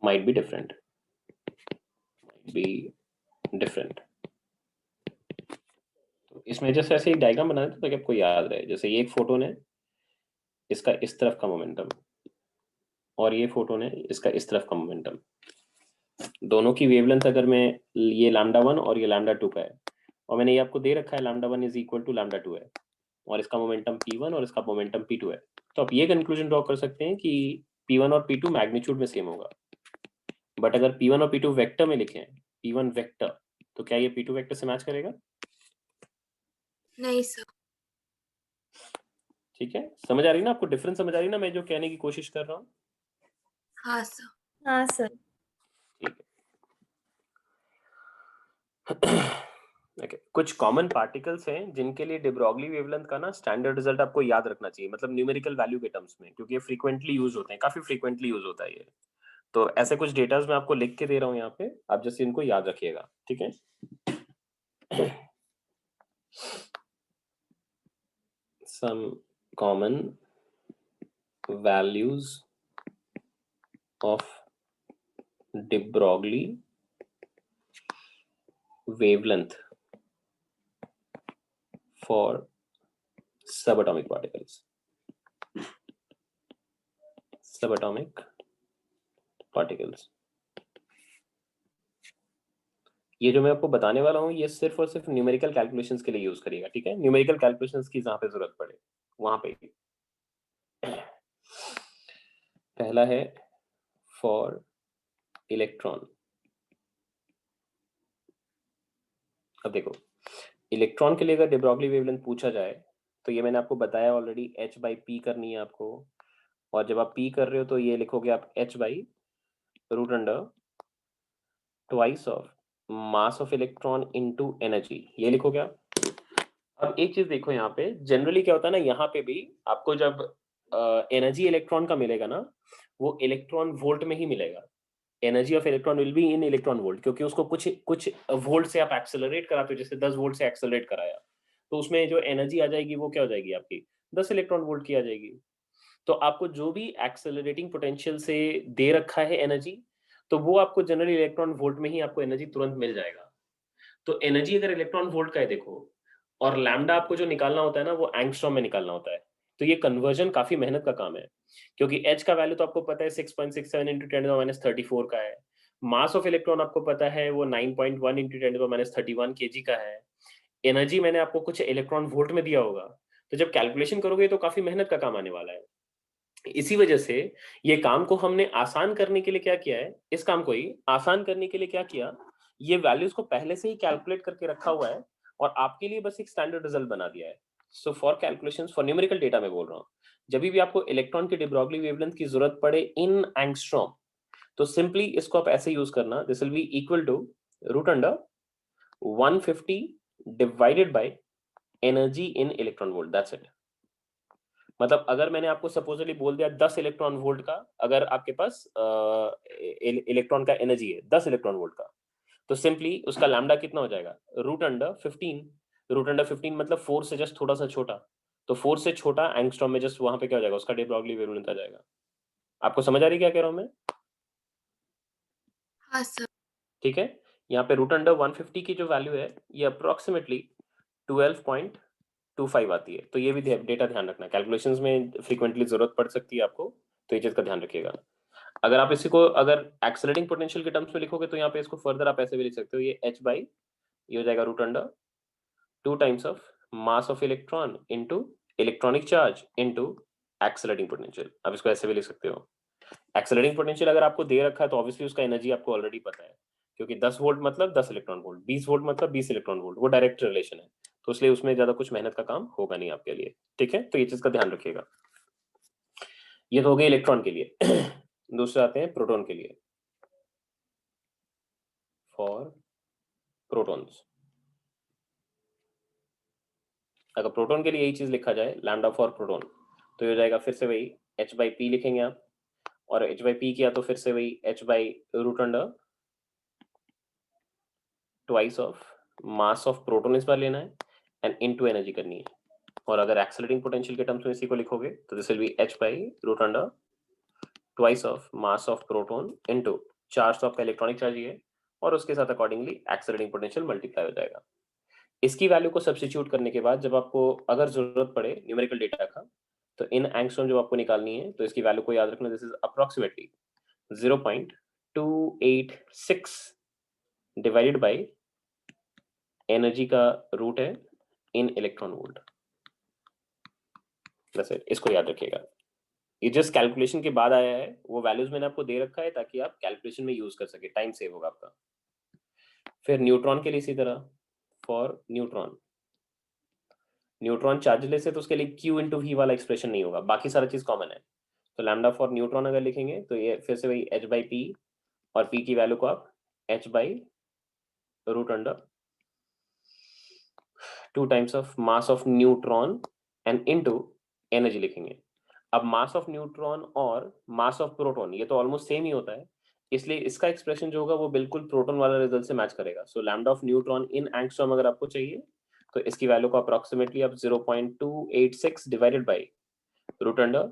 might be different. तो इसमें जैसे ऐसे एक डायग्राम बना देते ताकि आपको याद रहे। जैसे ये एक फोटोन है, इसका इस तरफ का मोमेंटम, और ये फोटोन है, इसका इस तरफ का मोमेंटम। दोनों की वेवलेंथ अगर मैं, ये λ1 और ये λ2 का है, और मैंने ये आपको दे रखा है λ1 इज इक्वल टू λ2 है, और इसका मोमेंटम p1 और इसका मोमेंटम p2 है। तो आप ये कंक्लूजन ड्रॉ कर सकते हैं कि p1 और p2 मैग्नीट्यूड में सेम होगा। बट अगर p1 और p2 वेक्टर में लिखें, p1 वेक्टर, तो क्या ये p2 वेक्टर से मैच करेगा? नहीं सर। ठीक है, समझ आ रही ना आपको? डिफरेंस समझ आ रही ना मैं जो कहने की कोशिश कर रहा हूँ? हाँ सर। हाँ सर। ठीक है। Okay. कुछ कॉमन पार्टिकल्स हैं जिनके लिए de Broglie वेवलेंथ का ना स्टैंडर्ड रिजल्ट आपको याद रखना चाहिए, मतलब न्यूमेरिकल वैल्यू के टर्म्स में, क्योंकि ये फ्रीक्वेंटली यूज होते हैं, काफी फ्रीक्वेंटली यूज होता है ये। तो ऐसे कुछ डेटाज मैं आपको लिख के दे रहा हूँ यहाँ पे, आप जैसे इनको याद रखिएगा। ठीक है, some common values of de Broglie wavelength for subatomic particles. ये जो मैं आपको बताने वाला हूँ ये सिर्फ और सिर्फ न्यूमेरिकल कैलकुलेशंस के लिए यूज करिएगा। ठीक है, न्यूमेरिकल कैलकुलेशंस की जहां पे जरूरत पड़े वहां पे। पहला है फॉर इलेक्ट्रॉन। अब देखो, इलेक्ट्रॉन के लिए अगर de Broglie वेवलेंथ पूछा जाए तो ये मैंने आपको बताया ऑलरेडी, h बाई पी करनी है आपको। और जब आप p कर रहे हो तो ये लिखोगे आप h by root under twice of mass of electron into energy, ये लिखोगे आप। अब एक चीज देखो, यहाँ पे जनरली क्या होता है ना, यहाँ पे भी आपको जब एनर्जी इलेक्ट्रॉन का मिलेगा ना, वो इलेक्ट्रॉन वोल्ट में ही मिलेगा। Energy of electron will be in electron volt, क्योंकि उसको कुछ वोल्ट से आप एक्सेलरेट कराते हो, जैसे 10 वोल्ट से एक्सेलरेट कराया तो उसमें जो एनर्जी आ जाएगी वो क्या हो जाएगी आपकी 10 इलेक्ट्रॉन वोल्ट की आ जाएगी। तो आपको जो भी एक्सेलरेटिंग पोटेंशियल से दे रखा है एनर्जी, तो वो आपको जनरल इलेक्ट्रॉन वोल्ट में ही आपको एनर्जी तुरंत मिल जाएगा। तो एनर्जी अगर इलेक्ट्रॉन वोल्ट का है देखो, और लैम्डा आपको जो निकालना होता है ना वो एंगस्ट्रॉम में निकालना होता है। तो ये कन्वर्जन काफी मेहनत का काम है, क्योंकि एच का वैल्यू तो आपको पता है 6.67 इंटू 10⁻³ का है। मास ऑफ इलेक्ट्रॉन आपको पता है वो 9.1 इंटू 10⁻31 kg का है। एनर्जी मैंने आपको कुछ इलेक्ट्रॉन वोल्ट में दिया होगा, तो जब कैलकुलेशन करोगे तो काफी मेहनत का काम आने वाला है। इसी वजह से ये काम को हमने आसान करने के लिए क्या किया है, इस काम को ही आसान करने के लिए क्या किया, ये वैल्यूज को पहले से ही कैलकुलेट करके रखा हुआ है और आपके लिए बस एक स्टैंडर्ड रिजल्ट बना दिया है। So for calculations for numerical data में बोल रहा हूँ, जब भी आपको इलेक्ट्रॉन की डी ब्रॉगली वेवलेंथ की जरूरत पड़े इन एंगस्ट्रॉम, तो सिंपली इसको आप ऐसे यूज करना, this will be equal to √150 divided by energy in electron volt, that's it. मतलब अगर मैंने आपको सपोजली बोल दिया 10 इलेक्ट्रॉन वोल्ट का, अगर आपके पास इलेक्ट्रॉन का एनर्जी है 10 इलेक्ट्रॉन वोल्ट का, तो सिंपली उसका लैम्डा कितना हो जाएगा √15। √15 मतलब 4 से जस्ट थोड़ा सा छोटा, तो 4 से छोटा एंगस्ट्रॉम में जस्ट वहां पे क्या हो जाएगा, उसका डी ब्रॉगली वेवलेंथ आ जाएगा। आपको समझ आ रही है क्या कह रहा हूं मैं? हाँ सर। ठीक है, यहाँ पे √150 की जो वैल्यू है ये अप्रोक्सीमेटली 12.25 आती है। तो ये भी डेटा ध्यान रखना, कैलकुलेशंस में फ्रीक्वेंटली जरूरत पड़ सकती है आपको, तो ये चीज का ध्यान रखिएगा। अगर आप इसी को अगर एक्सेलरेटिंग पोटेंशियल के टर्म्स में लिखोगे तो यहाँ पे इसको फर्दर आप ऐसे भी लिख सकते हो, ये h/, ये हो जाएगा √2 times of mass of electron into electronic charge into accelerating potential. आप इसको ऐसे भी लिख सकते हो। एक्सेलरेटिंग पोटेंशियल अगर आपको दे रखा है तो ऑब्वियसली उसका एनर्जी आपको ऑलरेडी पता है, क्योंकि 10 वोल्ट मतलब 10 इलेक्ट्रॉन वोल्ट, 20 वोल्ट मतलब 20 इलेक्ट्रॉन वोल्ट, वो डायरेक्ट रिलेशन है, तो इसलिए उसमें ज्यादा कुछ मेहनत का काम होगा नहीं आपके लिए। ठीक है, तो ये चीज का ध्यान रखिएगा। ये तो हो गया इलेक्ट्रॉन के लिए। दूसरे आते हैं प्रोटॉन के लिए। फॉर प्रोटॉन्स, अगर प्रोटॉन के लिए यही चीज लिखा जाए लैम्डा फॉर प्रोटॉन, तो ये हो जाएगा फिर से वही h/p लिखेंगे आप, और h/p किया तो फिर से वही h/√, twice of mass of proton इस बार लेना है एंड इनटू एनर्जी करनी है। और अगर एक्सेलरेटिंग पोटेंशियल के टर्म्स में इसी को लिखोगे तो this will B h/√, twice of mass of proton into charge, तो आपका इलेक्ट्रॉनिक चार्ज ही है, और उसके साथ अकॉर्डिंगली एक्सेलरेटिंग पोटेंशियल मल्टीप्लाई हो जाएगा। इसकी वैल्यू को सब्स्टिट्यूट करने के बाद जब आपको अगर जरूरत पड़े न्यूमेरिकल डेटा का, तो इन एंगस्ट्रॉम जब आपको निकालनी है तो इसकी वैल्यू को याद रखना, this is approximately 0.286 divided by energy का रूट है इन इलेक्ट्रॉन वोल्ट। बस इसको याद रखिएगा, ये जस्ट कैलकुलेशन के बाद आया है, वो वैल्यूज मैंने आपको दे रखा है ताकि आप कैलकुलेशन में यूज कर सके, टाइम सेव होगा आपका। फिर न्यूट्रॉन के लिए इसी तरह, फॉर न्यूट्रॉन, न्यूट्रॉन चार्जलेस है तो उसके लिए Q इंटू V वाला एक्सप्रेशन नहीं होगा, बाकी सारा चीज कॉमन है। तो लैम्डा फॉर न्यूट्रॉन अगर लिखेंगे तो ये फिर से वही h/p, और p की वैल्यू को आप h/√2 times of mass of neutron and into energy लिखेंगे। अब मास ऑफ न्यूट्रॉन और मास ऑफ प्रोटॉन ये तो ऑलमोस्ट सेम ही होता है, इसलिए इसका एक्सप्रेशन जो होगा वो बिल्कुल प्रोटॉन वाला रिजल्ट से मैच करेगा। सो lambda of neutron in angstrom अगर आपको चाहिए तो इसकी वैल्यू को अप्रोक्सीमेटली आप 0.286 divided by √,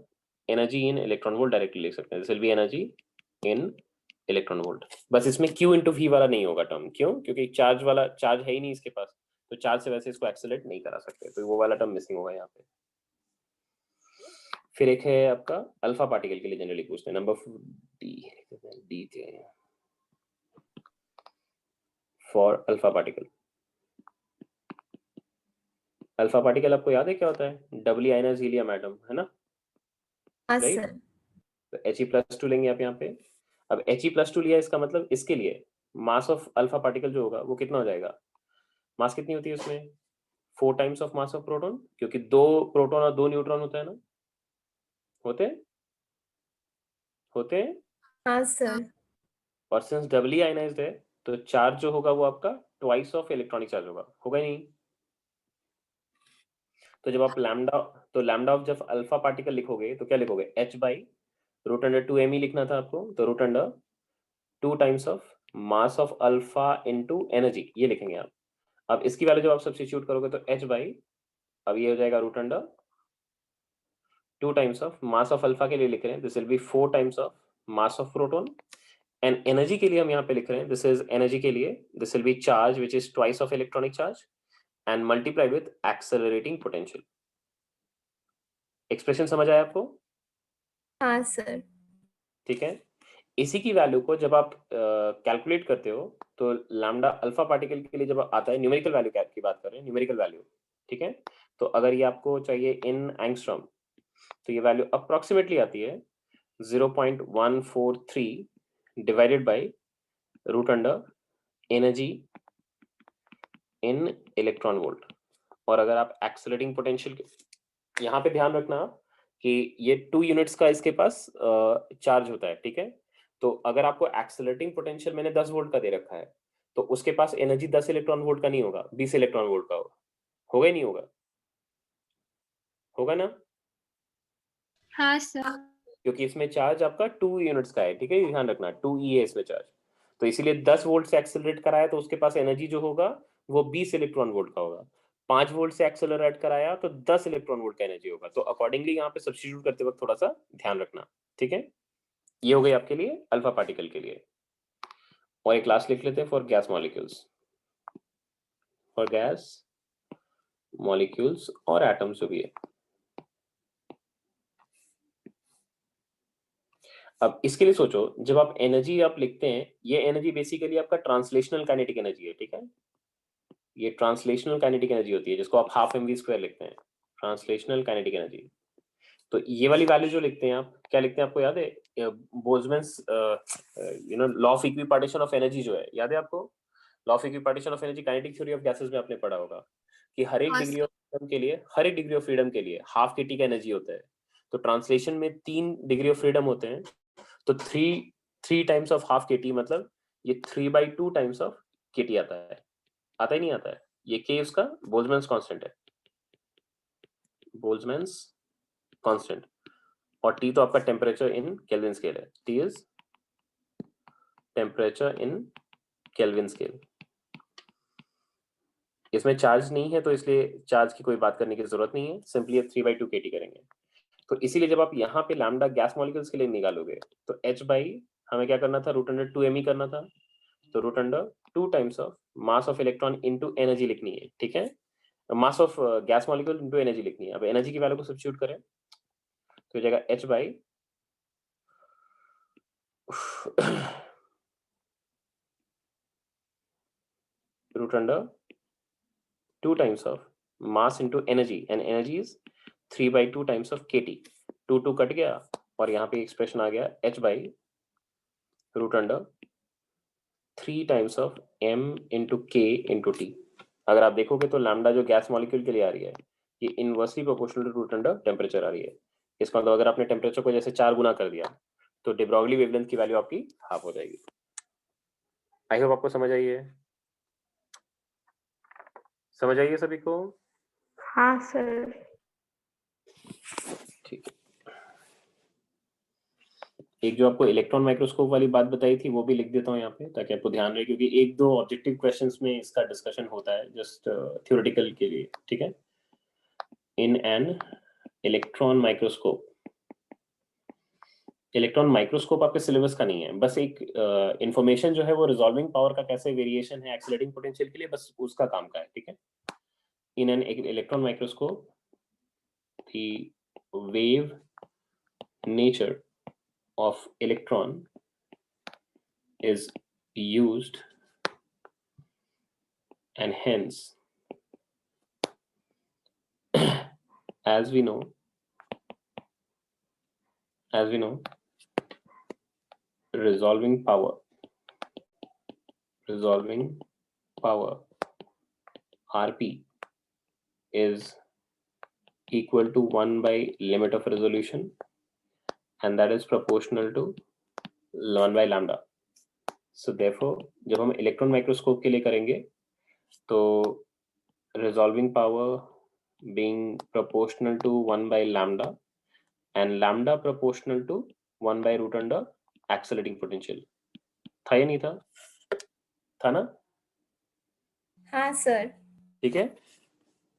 energy in electron volt directly लिख सकते हैं, this will B energy in electron volt. बस इसमें Q इंटू V वाला नहीं होगा टर्म, क्यों? क्योंकि चार्ज वाला चार्ज है ही नहीं इसके पास, तो चार्ज से वैसे इसको एक्सेलरेट नहीं करा सकते, तो वो वाला टर्म मिसिंग होगा यहाँ पे। फिर एक है आपका अल्फा पार्टिकल के लिए जनरली पूछते हैं, नंबर डी थे for alpha particle. Alpha particle आपको याद है क्या होता है? डबली आयनाइज्ड हीलियम एटम, है ना? हाँ राइट, सर। तो He+2 लेंगे आप यहाँ पे। अब He+2 लिया, इसका मतलब इसके लिए मास ऑफ अल्फा पार्टिकल जो होगा वो कितना हो जाएगा? मास कितनी होती है उसमें? 4 times of mass of proton, क्योंकि 2 प्रोटॉन और 2 न्यूट्रॉन होता है ना, होते होते हैं। हाँ सर। और सिंस डबली आयनाइज्ड है तो चार्ज जो होगा वो आपका ट्वाइस ऑफ इलेक्ट्रॉनिक चार्ज होगा ही नहीं। तो जब आप लैम्डा ऑफ जब अल्फा पार्टिकल लिखोगे तो क्या लिखोगे? h/√2m लिखना था आपको, तो √2 times of mass of alpha into energy ये लिखेंगे आप। अब इसकी वैल्यू जब आप सब्स्टिट्यूट करोगे तो h/ अब ये हो जाएगा root under 2 times of mass of alpha के लिए लिख रहे हैं, this will be 4 times of mass of proton, and energy के लिए हम यहाँ पे लिख रहे हैं, दिस इज एनर्जी के लिए, this will be charge which is twice of electronic charge and multiply with accelerating potential. Expression समझ आया आपको? हाँ सर। ठीक है, इसी की वैल्यू को जब आप कैलकुलेट करते हो तो लैम्डा अल्फा पार्टिकल के लिए जब आता है, न्यूमेरिकल वैल्यू की बात कर रहे हैं, न्यूमेरिकल वैल्यू, ठीक है, तो अगर ये आपको चाहिए इन एंगस्ट्रॉम तो ये वैल्यू अप्रोक्सीमेटली आती है 0.143 divided by root under energy in electron volt. और अगर आप एक्सेलरेटिंग पोटेंशियल, यहाँ पे ध्यान रखना कि ये 2 यूनिट्स का इसके पास चार्ज होता है, ठीक है, तो अगर आपको एक्सेलरेटिंग पोटेंशियल मैंने 10 वोल्ट का दे रखा है तो उसके पास एनर्जी 10 इलेक्ट्रॉन वोल्ट का नहीं होगा, 20 इलेक्ट्रॉन वोल्ट का होगा ही नहीं होगा, होगा ना? हाँ सर। क्योंकि इसमें चार्ज आपका 2 यूनिट्स का है, ठीक है, ध्यान रखना 2E है इसमें चार्ज, तो इसीलिए 10 वोल्ट से एक्सेलरेट कराया तो उसके पास एनर्जी जो होगा वो 20 इलेक्ट्रॉन वोल्ट का होगा। 5 वोल्ट से एक्सेलरेट कराया तो 10 इलेक्ट्रॉन वोल्ट का एनर्जी होगा। तो अकॉर्डिंगली यहाँ पे सब्स्टिट्यूट करते वक्त थोड़ा सा ध्यान रखना, ठीक है। ये हो गई आपके लिए अल्फा पार्टिकल के लिए। और एक क्लास लिख लेते हैं for gas molecules, for gas molecules और एटम्स जो भी है। अब इसके लिए सोचो, जब आप एनर्जी आप लिखते हैं, ये एनर्जी बेसिकली आपका ट्रांसलेशनल काइनेटिक एनर्जी है, ठीक है, ये ट्रांसलेशनल काइनेटिक एनर्जी होती है जिसको आप हाफ mv² लिखते हैं, ट्रांसलेशनल काइनेटिक एनर्जी। तो ये वाली वैल्यू जो लिखते हैं आप, क्या लिखते हैं आपको याद है? Boltzmann's law of equipartition of energy जो है, याद है आपको? Law of equipartition of energy kinetic theory of gases में आपने पढ़ा होगा कि हर एक हाँ डिग्री ऑफ फ्रीडम के लिए, हर एक डिग्री ऑफ फ्रीडम के लिए हाफ kT का एनर्जी होता है। तो ट्रांसलेशन में 3 डिग्री ऑफ फ्रीडम होते हैं, तो 3 टाइम्स ऑफ हाफ kT मतलब ये 3/2 टाइम्स ऑफ kT आता है, आता ही नहीं आता है। ये k उसका बोल्ट्जमैन्स कांस्टेंट है, बोल्ट्जमैन्स कांस्टेंट, और T तो आपका टेम्परेचर इन केल्विन स्केल है, T is temperature in kelvin scale. इसमें चार्ज नहीं है तो इसलिए चार्ज की कोई बात करने की जरूरत नहीं है, सिंपली 3/2 kT करेंगे। तो इसीलिए जब आप यहाँ पे लैम्डा गैस मॉलिक्यूल्स के लिए निकालोगे तो h बाई हमें क्या करना था, रूट अंडर 2m करना था, तो root under 2 times of mass of electron into energy लिखनी है, ठीक है, mass of gas molecule into energy लिखनी है। अब एनर्जी की वैल्यू को सब्स्टिट्यूट करें तो हो जाएगा h by root under 2 times of mass into energy, and energy is 3/2 times of kT। 2 cut गया और यहाँ पे एक्सप्रेशन आ गया h by root under 3 times of m into k into t। अगर आप देखोगे तो लैम्डा जो गैस मॉलिक्यूल के लिए आ रही है ये inversely proportional to root under temperature आ रही है। इसका मतलब अगर आपने टेम्परेचर को जैसे 4 गुना कर दिया तो de Broglie वेवलेंथ की वैल्यू आपकी हाफ हो जाएगी। आई होप आपको समझ आई है, समझ आई है सभी को? हाँ सर। ठीक है, एक जो आपको इलेक्ट्रॉन माइक्रोस्कोप वाली बात बताई थी वो भी लिख देता हूँ यहाँ पे ताकि आपको ध्यान रहे, क्योंकि 1-2 ऑब्जेक्टिव क्वेश्चंस में इसका डिस्कशन होता है जस्ट थ्योरेटिकल के लिए, ठीक है। In an electron microscope, electron microscope आपके सिलेबस का नहीं है, बस एक इंफॉर्मेशन जो है वो रिजॉल्विंग पावर का कैसे वेरिएशन है एक्सेलरेटिंग पोटेंशियल के लिए, बस उसका काम का है, ठीक है। In an electron microscope the wave nature of electron is used, and hence as we know resolving power RP is equal to 1 by limit of resolution, and that is proportional to 1 by lambda. So therefore जब हम electron microscope के लिए करेंगे तो resolving power being proportional to 1 by lambda and lambda proportional to 1 by root under accelerating potential। था या नहीं था? था ना? हाँ सर। ठीक है,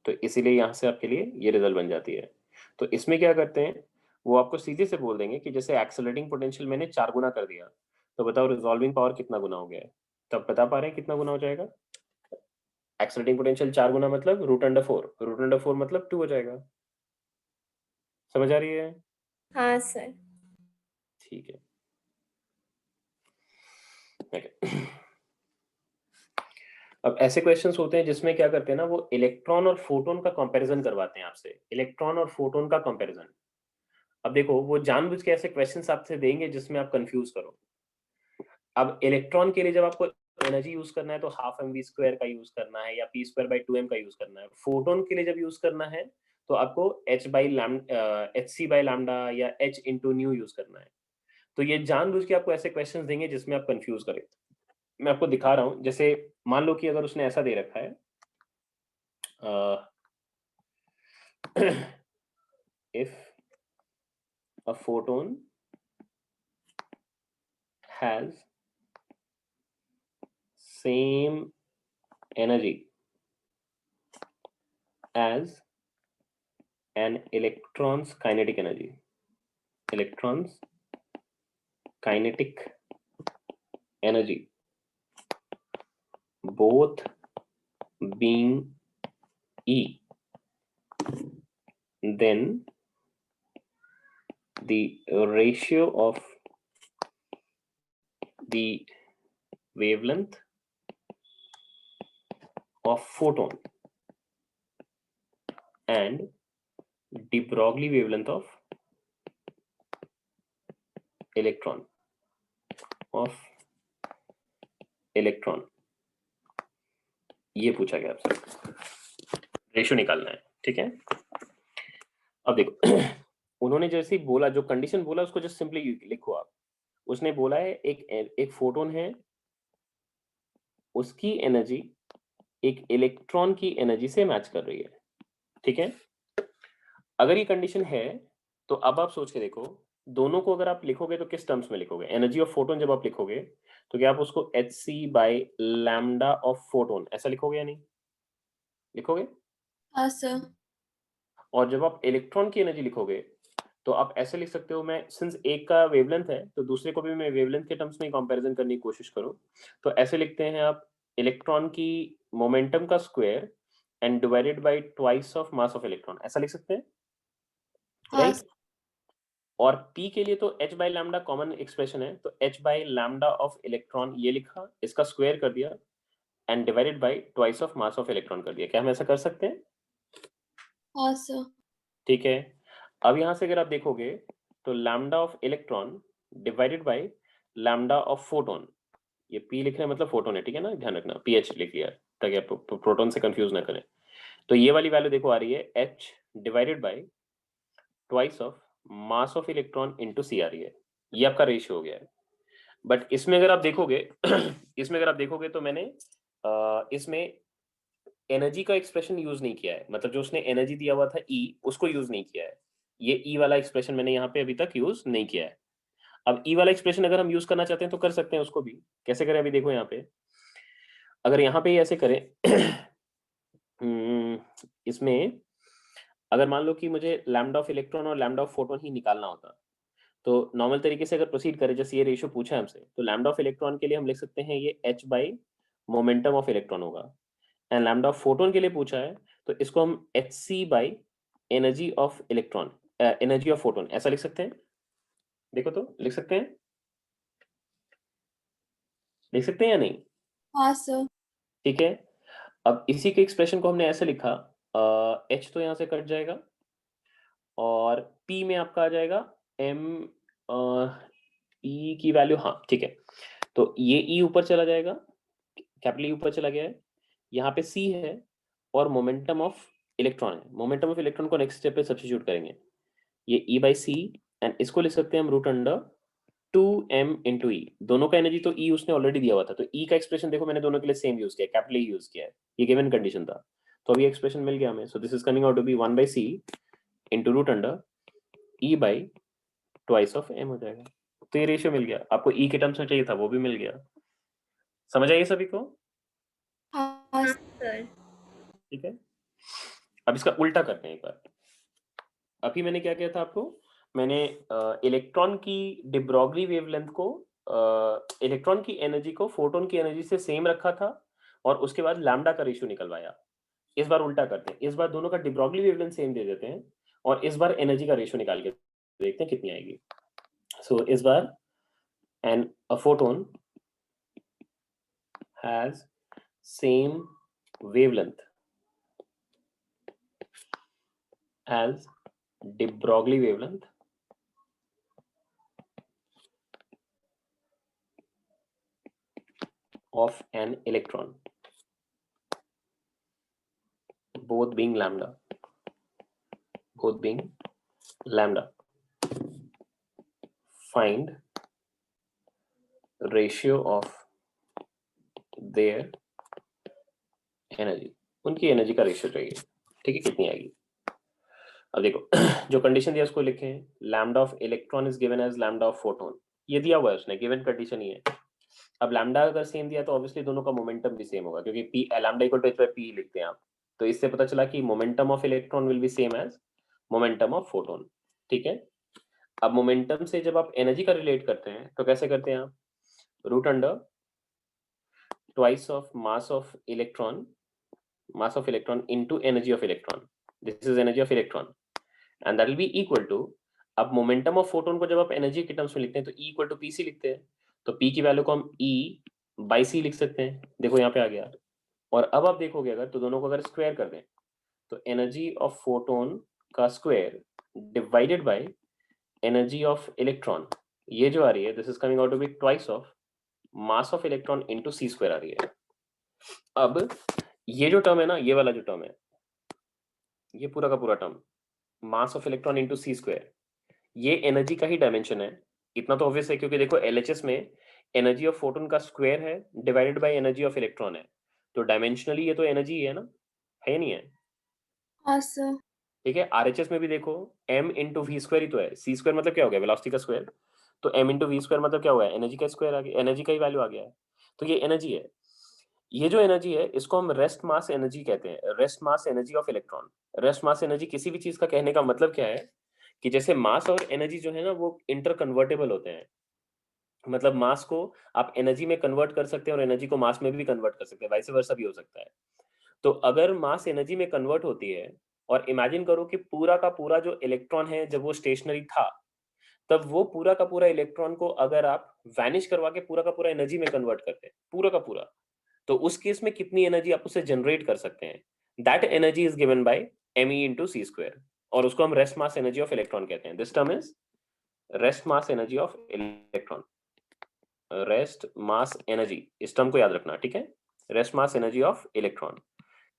तो इसीलिए यहाँ से आपके लिए ये रिजल्ट बन जाती है। तो इसमें क्या करते हैं, वो आपको सीधे से बोल देंगे कि जैसे एक्सेलरेटिंग पोटेंशियल मैंने 4 गुना कर दिया, तो बताओ रिजॉल्विंग पावर कितना गुना हो गया है? तो आप बता पा रहे हैं कितना गुना हो जाएगा? एक्सेलरेटिंग पोटेंशियल 4 गुना मतलब √4 मतलब 2 हो जाएगा। समझ आ रही है? हाँ सर। ठीक है। Okay. अब ऐसे क्वेश्चंस होते हैं जिसमें क्या करते हैं ना, वो इलेक्ट्रॉन और फोटोन का कंपैरिजन करवाते हैं आपसे, इलेक्ट्रॉन और फोटोन का कंपैरिजन। अब देखो वो जानबूझ के ऐसे क्वेश्चंस आपसे देंगे जिसमें आप कंफ्यूज करो। अब इलेक्ट्रॉन के लिए जब आपको एनर्जी यूज करना है तो ½ mv² का यूज करना है या p²/2m का यूज करना है। फोटोन के लिए जब यूज करना है तो आपको hc/λ या h इंटू न्यू यूज करना है। तो ये जानबूझ के आपको ऐसे क्वेश्चंस देंगे जिसमें आप कंफ्यूज करें। मैं आपको दिखा रहा हूं, जैसे मान लो कि अगर उसने ऐसा दे रखा है, if a photon has same energy as an electron's kinetic energy, electron's kinetic energy, both being E, then the ratio of the wavelength of photon and de Broglie wavelength of electron ये पूछा गया आपसे, ratio निकालना है। ठीक है, अब देखो उन्होंने जैसे ही बोला, जो कंडीशन बोला उसको जस्ट सिंपली लिखो आप। उसने बोला है एक फोटोन है, उसकी एनर्जी एक इलेक्ट्रॉन की एनर्जी से मैच कर रही है। ठीक है, अगर ये कंडीशन है तो अब आप सोच के देखो, दोनों को अगर आप लिखोगे तो किस टर्म्स में लिखोगे? एनर्जी ऑफ फोटोन जब आप लिखोगे तो क्या आप उसको hc/λ ऑफ फोटोन ऐसा लिखोगे या नहीं लिखोगे? हाँ सर। और जब आप इलेक्ट्रॉन की एनर्जी लिखोगे तो आप ऐसे लिख सकते हो, मैं सिंस एक का वेवलेंथ है तो दूसरे को भी मैं वेवलेंथ के टर्म्स में कंपैरिजन करने की कोशिश करूं, तो ऐसे लिखते हैं आप, इलेक्ट्रॉन की मोमेंटम का square and divided by twice of mass of electron, ऐसा लिख सकते हैं, हाँ राइट? और p के लिए तो h/λ कॉमन एक्सप्रेशन है, तो h/λ ऑफ इलेक्ट्रॉन ये लिखा, इसका स्क्वायर कर दिया and divided by twice of mass of electron कर दिया। क्या हम ऐसा कर सकते हैं? हाँ सर। ठीक है, अब यहां से अगर आप देखोगे तो lambda of electron divided by lambda of photon, ये p लिख रहे हैं मतलब फोटोन है, ठीक है ना, ध्यान रखना ph लिख लिया ताकि आप प्रोटॉन से कंफ्यूज ना करें। तो ये वाली वैल्यू देखो आ रही है h divided by twice of mass of electron into c आ रही है, ये आपका रेशियो हो गया है। बट इसमें अगर आप देखोगे इसमें अगर आप देखोगे तो मैंने इसमें एनर्जी का एक्सप्रेशन यूज नहीं किया है, मतलब जो उसने एनर्जी दिया हुआ था E उसको यूज नहीं किया है, ये E वाला एक्सप्रेशन मैंने यहाँ पे अभी तक यूज नहीं किया है। अब E वाला एक्सप्रेशन अगर हम यूज करना चाहते हैं तो कर सकते हैं, उसको भी कैसे करें अभी देखो यहाँ पे, अगर यहाँ पे ऐसे करें इसमें अगर मान लो कि मुझे लैम्डा ऑफ इलेक्ट्रॉन और लैम्डा ऑफ फोटोन ही निकालना होता, तो नॉर्मल तरीके से अगर प्रोसीड करें, जैसे ये रेशियो पूछा है हमसे, तो लैम्डा ऑफ इलेक्ट्रॉन के लिए हम लिख सकते हैं ये h by momentum of electron होगा, एंड लैम्डा ऑफ फोटोन के लिए पूछा है तो इसको हम hc by energy of electron, energy of photon ऐसा लिख सकते हैं। देखो तो लिख सकते हैं, लिख सकते हैं या नहीं? हाँ सर। ठीक है, अब इसी के एक्सप्रेशन को हमने ऐसे लिखा, h तो यहाँ से कट जाएगा और p में आपका आ जाएगा m, e की वैल्यू, हाँ ठीक है, तो ये e ऊपर चला जाएगा, कैपिटल E ऊपर चला गया है, यहाँ पे c है और मोमेंटम ऑफ इलेक्ट्रॉन है, मोमेंटम ऑफ इलेक्ट्रॉन को नेक्स्ट स्टेप पे सब्स्टिट्यूट करेंगे, ये e बाई सी, एंड इसको लिख सकते हैं हम √2m इंटू ई, दोनों का एनर्जी तो e उसने ऑलरेडी दिया हुआ था, तो e का एक्सप्रेशन देखो मैंने दोनों के लिए सेम यूज किया, कैपिटल E यूज किया है, ये गिवन कंडीशन था, तो अभी एक्सप्रेशन मिल गया हमें। So this is coming out to be 1/c into √e by twice of m हो जाएगा। तो ये रेशियो मिल गया, आपको e के टर्म्स में चाहिए था वो भी मिल गया। समझ आइए सभी को? हाँ हाँ सर। ठीक है, अब इसका उल्टा करते हैं एक बार। अभी मैंने क्या किया था आपको, मैंने इलेक्ट्रॉन की de Broglie वेवलेंथ को, इलेक्ट्रॉन की एनर्जी को फोटोन की एनर्जी से सेम रखा था और उसके बाद लैम्डा का रेशियो निकलवाया। इस बार उल्टा करते हैं, इस बार दोनों का de Broglie वेवलेंथ सेम दे देते हैं और इस बार एनर्जी का रेशियो निकाल के देखते हैं कितनी आएगी। सो इस बार and a photon has same wavelength as de Broglie wavelength of an electron, both being lambda. Find ratio of their energy. उनकी एनर्जी का रेशियो चाहिए, ठीक है, कितनी आएगी। अब देखो जो कंडीशन दिया उसको लिखें, lambda of electron is given as lambda of photon. ये दिया हुआ है उसने, गिवन कंडीशन ही है। अब लैम्डा अगर सेम दिया तो ऑब्वियसली दोनों का मोमेंटम भी सेम होगा, क्योंकि p lambda equal to h by p लिखते हैं आप। तो इससे पता चला कि momentum of electron will be same as momentum of photon, ठीक है। अब मोमेंटम से जब आप एनर्जी का रिलेट करते हैं तो कैसे करते हैं आप, root under twice of mass of electron into energy of electron. This is energy of electron and that will be equal to, अब मोमेंटम ऑफ फोटोन को जब आप एनर्जी के टर्म्स में लिखते हैं तो E इक्वल टू पीसी लिखते हैं, तो P की वैल्यू को हम E बाई सी लिख सकते हैं। देखो यहाँ पे आ गया। और अब आप देखोगे अगर तो दोनों को अगर स्क्वायर कर दें तो एनर्जी ऑफ फोटोन का square divided by energy of electron, ये जो आ रही है this is coming out to be twice of mass of electron into c square आ रही है। अब ये जो टर्म है ना, ये वाला जो टर्म है, ये पूरा का पूरा term mass of electron into c square, ये एनर्जी का ही डायमेंशन है। इतना तो ऑब्वियस है क्योंकि देखो एलएचएस में एनर्जी ऑफ फोटोन का स्क्वायर है divided by energy of electron है, तो डायमेंशनली ये तो एनर्जी है ना, है नहीं है? हाँ सर। ठीक है। आरएचएस में भी देखो m इंटू वी स्क्वायर ही तो है, सी स्क्वायर मतलब क्या हो गया, वेलोसिटी का स्क्वायर, तो m इंटू वी स्क्वायर मतलब क्या हुआ है, एनर्जी का स्क्वायर आ गया, एनर्जी का ही वैल्यू आ गया है। तो ये एनर्जी है, ये जो एनर्जी है इसको हम रेस्ट मास एनर्जी कहते हैं, rest mass energy of electron. Rest mass energy किसी भी चीज का कहने का मतलब क्या है कि जैसे मास और एनर्जी जो है ना वो इंटर कन्वर्टेबल होते हैं, मतलब मास को आप एनर्जी में कन्वर्ट कर सकते हैं और एनर्जी को मास में भी कन्वर्ट कर सकते हैं, वाइस वर्सा भी हो सकता है। तो अगर मास एनर्जी में कन्वर्ट होती है और इमेजिन करो कि पूरा का पूरा जो इलेक्ट्रॉन है जब वो स्टेशनरी था तब वो पूरा का पूरा इलेक्ट्रॉन को अगर आप वैनिश करवा के पूरा का पूरा एनर्जी में कन्वर्ट करते हैं पूरा का पूरा, तो उस केस में कितनी एनर्जी आप उससे जनरेट कर सकते हैं, that energy is given by me into c square और उसको हम rest mass energy of electron कहते हैं। This term is rest mass energy of electron, rest mass energy, इस टर्म को याद रखना, ठीक है। Rest mass energy of electron,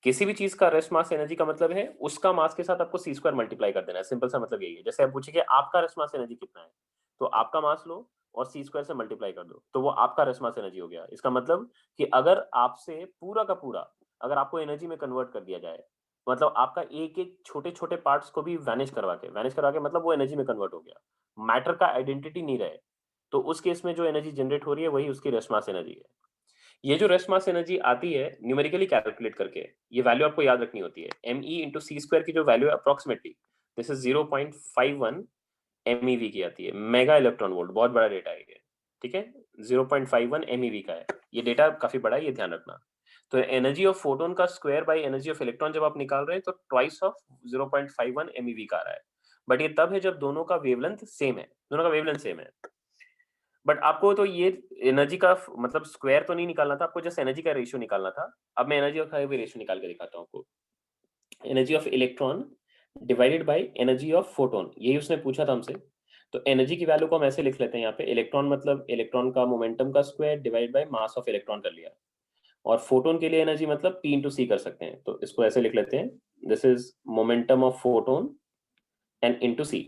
किसी भी चीज का रेस्ट मास एनर्जी का मतलब है उसका मास के साथ आपको सी स्क्वायर मल्टीप्लाई कर देना है, सिंपल सा मतलब यही है। जैसे आप पूछिए आपका रेस्ट मास एनर्जी कितना है, तो आपका मास लो और सी स्क्वायर से मल्टीप्लाई कर दो, तो वो आपका रेस्ट मास एनर्जी हो गया। इसका मतलब कि अगर आपसे पूरा का पूरा अगर आपको एनर्जी में कन्वर्ट कर दिया जाए, मतलब आपका एक एक छोटे छोटे पार्ट्स को भी वैनिश करवा के मतलब वो एनर्जी में कन्वर्ट हो गया, मैटर का आइडेंटिटी नहीं रहे, तो उस केस में जो एनर्जी जनरेट हो रही है वही उसकी रेस्ट मास एनर्जी है। ये जो रेस्ट मास एनर्जी आती है न्यूमेरिकली कैलकुलेट करके, ये वैल्यू आपको याद रखनी होती है। me इंटू सी स्क्वायर की जो वैल्यू है अप्रोक्सीमेटली दिस इज 0.51 MeV की आती है, मेगा इलेक्ट्रॉन वोल्ट, बहुत बड़ा डेटा है ये, ठीक है। 0.51 MeV का है, ये डेटा काफी बड़ा है, ये ध्यान रखना। तो एनर्जी ऑफ फोटोन का square by energy of electron जब आप निकाल रहे हैं तो ट्वाइस ऑफ 0.51 MeV का आ रहा है, बट ये तब है जब दोनों का वेवलेंथ सेम है, दोनों का वेवलेंथ सेम है। बट आपको तो ये एनर्जी का मतलब स्क्वायर तो नहीं निकालना था, आपको जस्ट एनर्जी का रेशियो निकालना था। अब मैं एनर्जी का भी रेशियो निकाल के दिखाता हूँ आपको। Energy of electron divided by energy of photon, यही उसने पूछा था हमसे। तो एनर्जी की वैल्यू को हम ऐसे लिख लेते हैं यहाँ पे, इलेक्ट्रॉन मतलब इलेक्ट्रॉन का मोमेंटम का square divide by mass of electron कर लिया, और फोटोन के लिए एनर्जी मतलब P इंटू सी कर सकते हैं, तो इसको ऐसे लिख लेते हैं, this is momentum of photon and into c.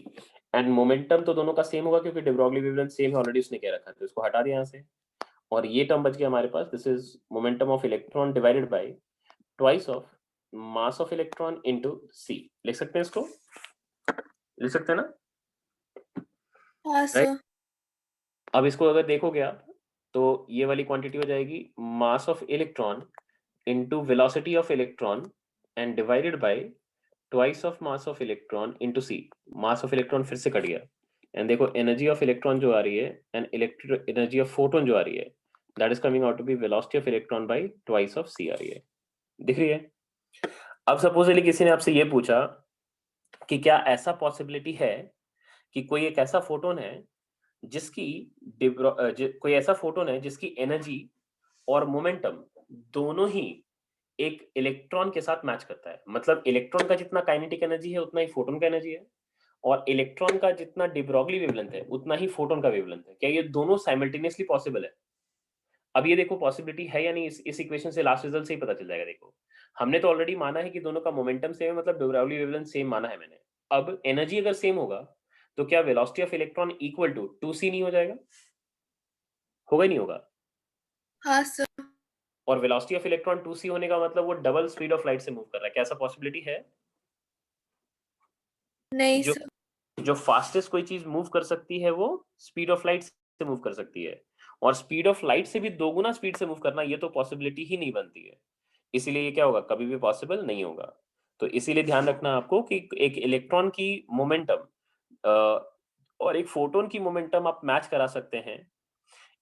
And momentum तो दोनों का सेम होगा क्योंकि de Broglie वेवलेंथ सेम है, ऑलरेडी उसने कह रखा है, तो इसको हटा दिया यहाँ से और ये टर्म बच गया हमारे पास, this is momentum of electron divided by twice of mass of electron into c. लिख सकते हैं इसको, लिख सकते हैं ना? हाँ सर। अब इसको अगर देखोगे आप तो ये वाली क्वांटिटी हो जाएगी मास of electron into velocity of electron and divided by twice of mass of electron into c, mass of electron फिर से कट गया, एंड देखो एनर्जी ऑफ इलेक्ट्रॉन जो आ रही है एंड एनर्जी ऑफ फोटोन जो आ रही है, that is coming out to be velocity of electron by twice of c आ रही है। दिख रही है? अब सपोजली किसी ने आपसे ये पूछा कि क्या ऐसा पॉसिबिलिटी है कि कोई एक ऐसा फोटोन है जिसकी कोई ऐसा फोटोन है जिसकी एनर्जी और मोमेंटम दोनों ही एक इलेक्ट्रॉन के साथ मैच करता है, मतलब इलेक्ट्रॉन का जितना काइनेटिक एनर्जी है उतना ही फोटोन का एनर्जी है, और इलेक्ट्रॉन का जितना डी ब्रॉगली वेवलेंथ है उतना ही फोटोन का वेवलेंथ है। क्या ये दोनों साइमल्टेनियसली पॉसिबल है? अब ये देखो पॉसिबिलिटी है या नहीं, इस इक्वेशन से लास्ट रिजल्ट से ही पता चल जाएगा। देखो हमने तो ऑलरेडी माना है कि दोनों का मोमेंटम सेम है, मतलब डी ब्रॉगली वेवलेंथ सेम माना है मैंने। अब एनर्जी अगर सेम होगा तो क्या velocity of electron equal to 2c नहीं हो जाएगा? होगा ही नहीं होगा? हाँ सर। और वेलोसिटी ऑफ इलेक्ट्रॉन 2c होने का मतलब वो डबल स्पीड ऑफ लाइट से मूव कर रहा है। क्या ऐसा पॉसिबिलिटी है? नहीं जो सर। जो फास्टेस्ट कोई चीज मूव कर सकती है वो स्पीड ऑफ लाइट से मूव कर सकती है, और स्पीड ऑफ लाइट से भी दोगुना स्पीड से मूव करना ये तो पॉसिबिलिटी ही नहीं बनती है। इसीलिए ये क्या होगा, कभी भी पॉसिबल नहीं होगा। तो इसीलिए ध्यान रखना आपको कि एक इलेक्ट्रॉन की मोमेंटम और एक फोटोन की मोमेंटम आप मैच करा सकते हैं,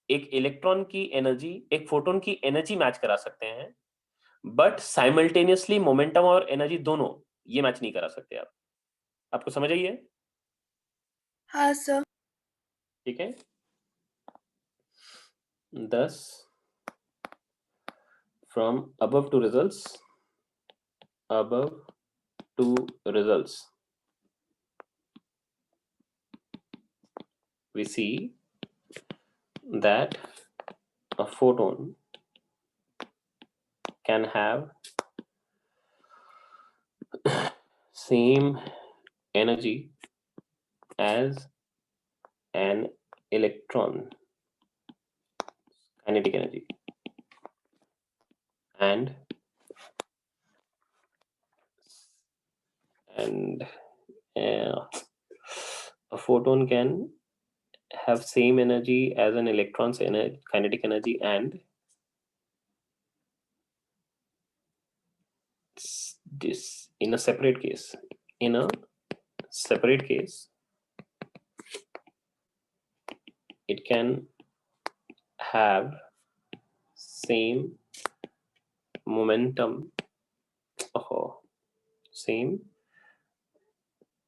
एक इलेक्ट्रॉन की एनर्जी एक फोटोन की एनर्जी मैच करा सकते हैं, बट साइमल्टेनियसली मोमेंटम और एनर्जी दोनों ये मैच नहीं करा सकते आप। आपको समझ आई है? हाँ सर। ठीक है। 10 from above two results we see that a photon can have same energy as an electron, kinetic energy, and a photon can have same energy as an electron's kinetic energy, and this in a separate case it can have same momentum, same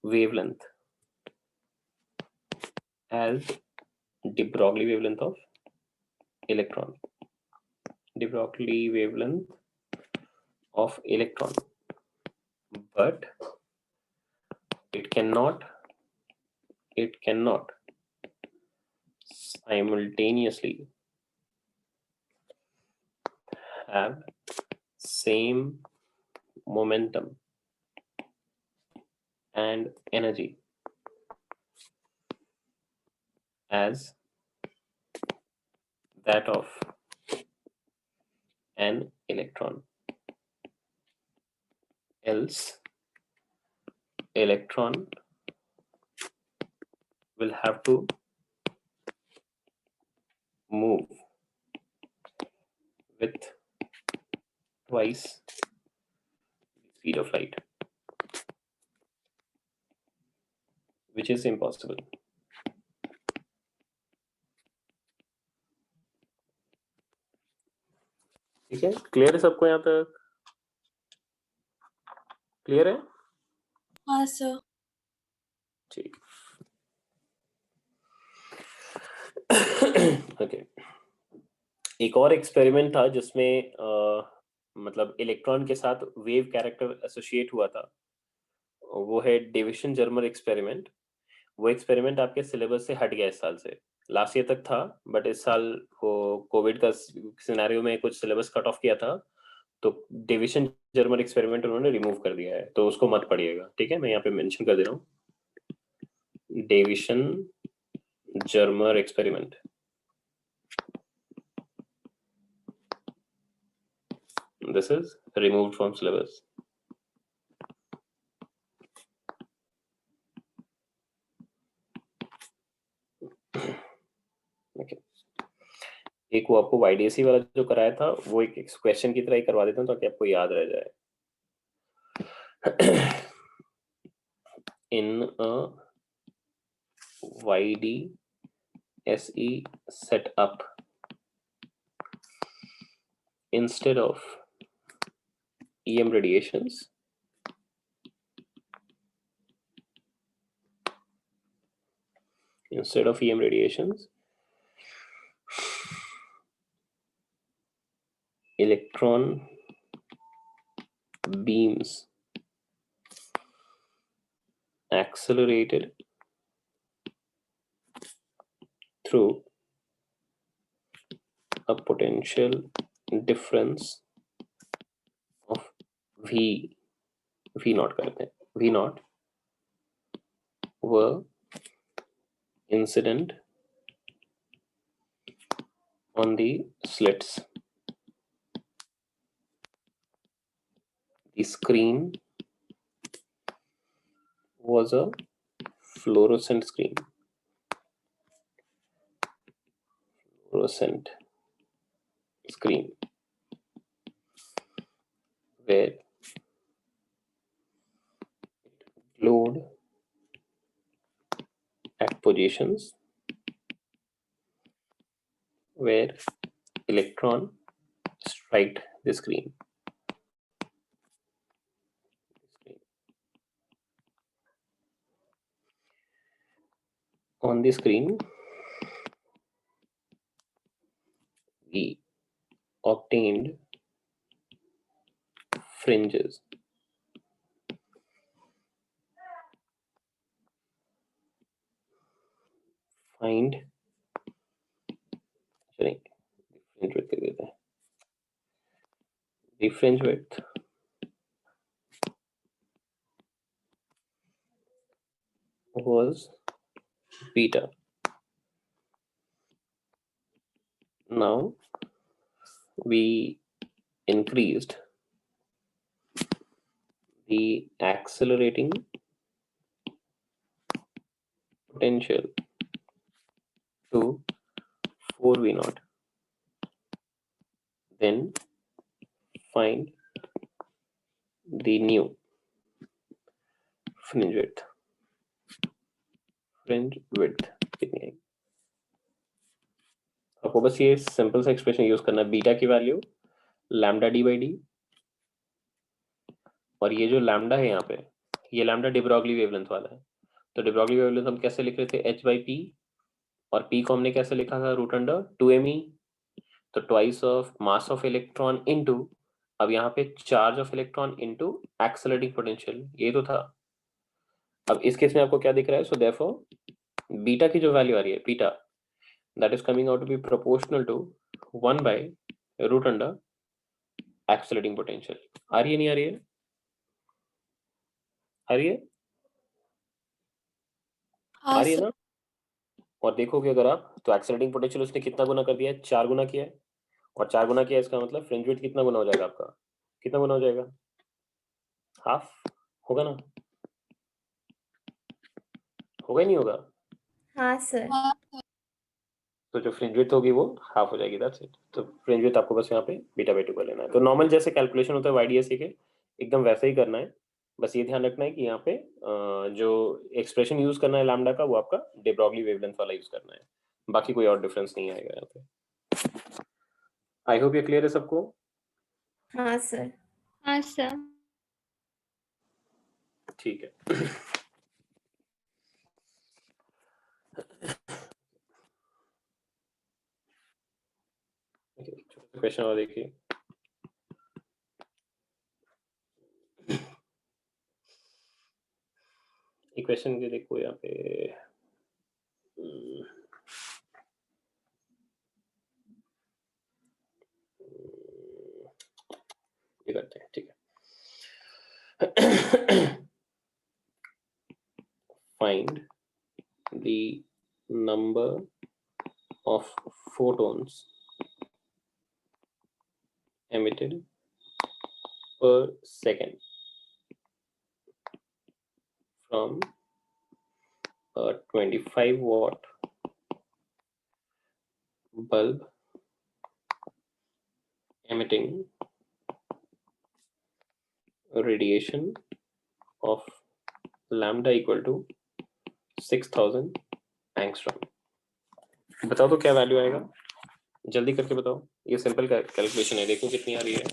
wavelength as de Broglie wavelength of electron. De Broglie wavelength of electron, but it cannot simultaneously have same momentum and energy as that of an electron. Else, electron will have to move with twice the speed of light, which is impossible. ठीक है, clear है सबको? यहाँ तक clear है? हाँ sir. ठीक। Okay, एक और एक्सपेरिमेंट था जिसमें मतलब इलेक्ट्रॉन के साथ वेव कैरेक्टर एसोसिएट हुआ था, वो है डेविसन जर्मर एक्सपेरिमेंट। वो एक्सपेरिमेंट आपके सिलेबस से हट गया इस साल से, लास्ट ईयर तक था, बट इस साल वो कोविड का सिनेरियो में कुछ सिलेबस कट ऑफ किया था, तो डेविसन जर्मर एक्सपेरिमेंट उन्होंने रिमूव कर दिया है, तो उसको मत पढ़िएगा। ठीक है, मैं यहाँ पे मेंशन कर दे रहा हूँ, Davisson Germer experiment. This is removed from syllabus. Okay. एक वो आपको YDSC वाला जो कराया था वो एक क्वेश्चन की तरह ही करवा देता हूँ ताकि आपको याद रह जाए। in a YDSE setup, instead of EM radiations, electron beams accelerated through a potential difference of V naught करते हैं, V naught were incident on the slits. The screen was a fluorescent screen. Where it glowed at positions where electron striked the screen. On the screen, we obtained fringes. Find the fringe width was beta. Now we increased the accelerating potential to 4V naught. Then find the new fringe width. कितनी है? आपको बस ये simple सा expression use करना है, beta की value lambda D by D, और ये जो लैम्डा है यहाँ पे, ये लैम्डा de Broglie वेवलेंथ वाला है। तो de Broglie वेवलेंथ हम कैसे लिख रहे थे, h by p, और p को हमने कैसे लिखा था, रूट अंडर 2me, तो twice of mass of electron into, अब यहाँ पे charge of electron into accelerating potential, ये तो था। अब इस केस में आपको क्या दिख रहा है, सो देयरफॉर बीटा की जो वैल्यू आ रही है, beta, that is coming out to be proportional to 1 by root under accelerating potential. आ रही है नहीं आ रही है? आ रही है? आ रही है ना? और देखोगे अगर आप, तो एक्सेलरेटिंग पोटेंशियल उसने कितना गुना कर दिया है, 4 गुना किया है, और 4 गुना किया है, इसका मतलब फ्रिंज विड्थ कितना गुना हो जाएगा आपका, कितना गुना हो जाएगा, हाफ होगा ना, होगा ही नहीं होगा? हाँ सर। तो जो फ्रिंज विड्थ होगी वो हाफ हो जाएगी, दैट्स इट। तो फ्रिंज विड्थ आपको बस यहाँ पे बीटा बाई 2 कर लेना है। तो नॉर्मल जैसे कैलकुलेशन होता है वाईडीएससी के, एकदम वैसे ही करना है। बस ये ध्यान रखना है कि यहाँ पे जो एक्सप्रेशन यूज करना है लैम्डा का, वो आपका de Broglie वेवलेंथ वाला यूज करना है, बाकी कोई और डिफरेंस नहीं आएगा यहाँ पे। आई होप ये क्लियर है सबको? हाँ सर। हाँ सर। ठीक है। छोटा क्वेश्चन और देखिए, क्वेश्चन के देखो यहाँ पे, ये करते हैं, ठीक है। Find the number of photons emitted per second from a 25 watt bulb emitting a radiation of lambda equal to 6000 angstrom. बताओ तो क्या वैल्यू आएगा, जल्दी करके बताओ। ये सिंपल कैलकुलेशन है, देखो कितनी आ रही है।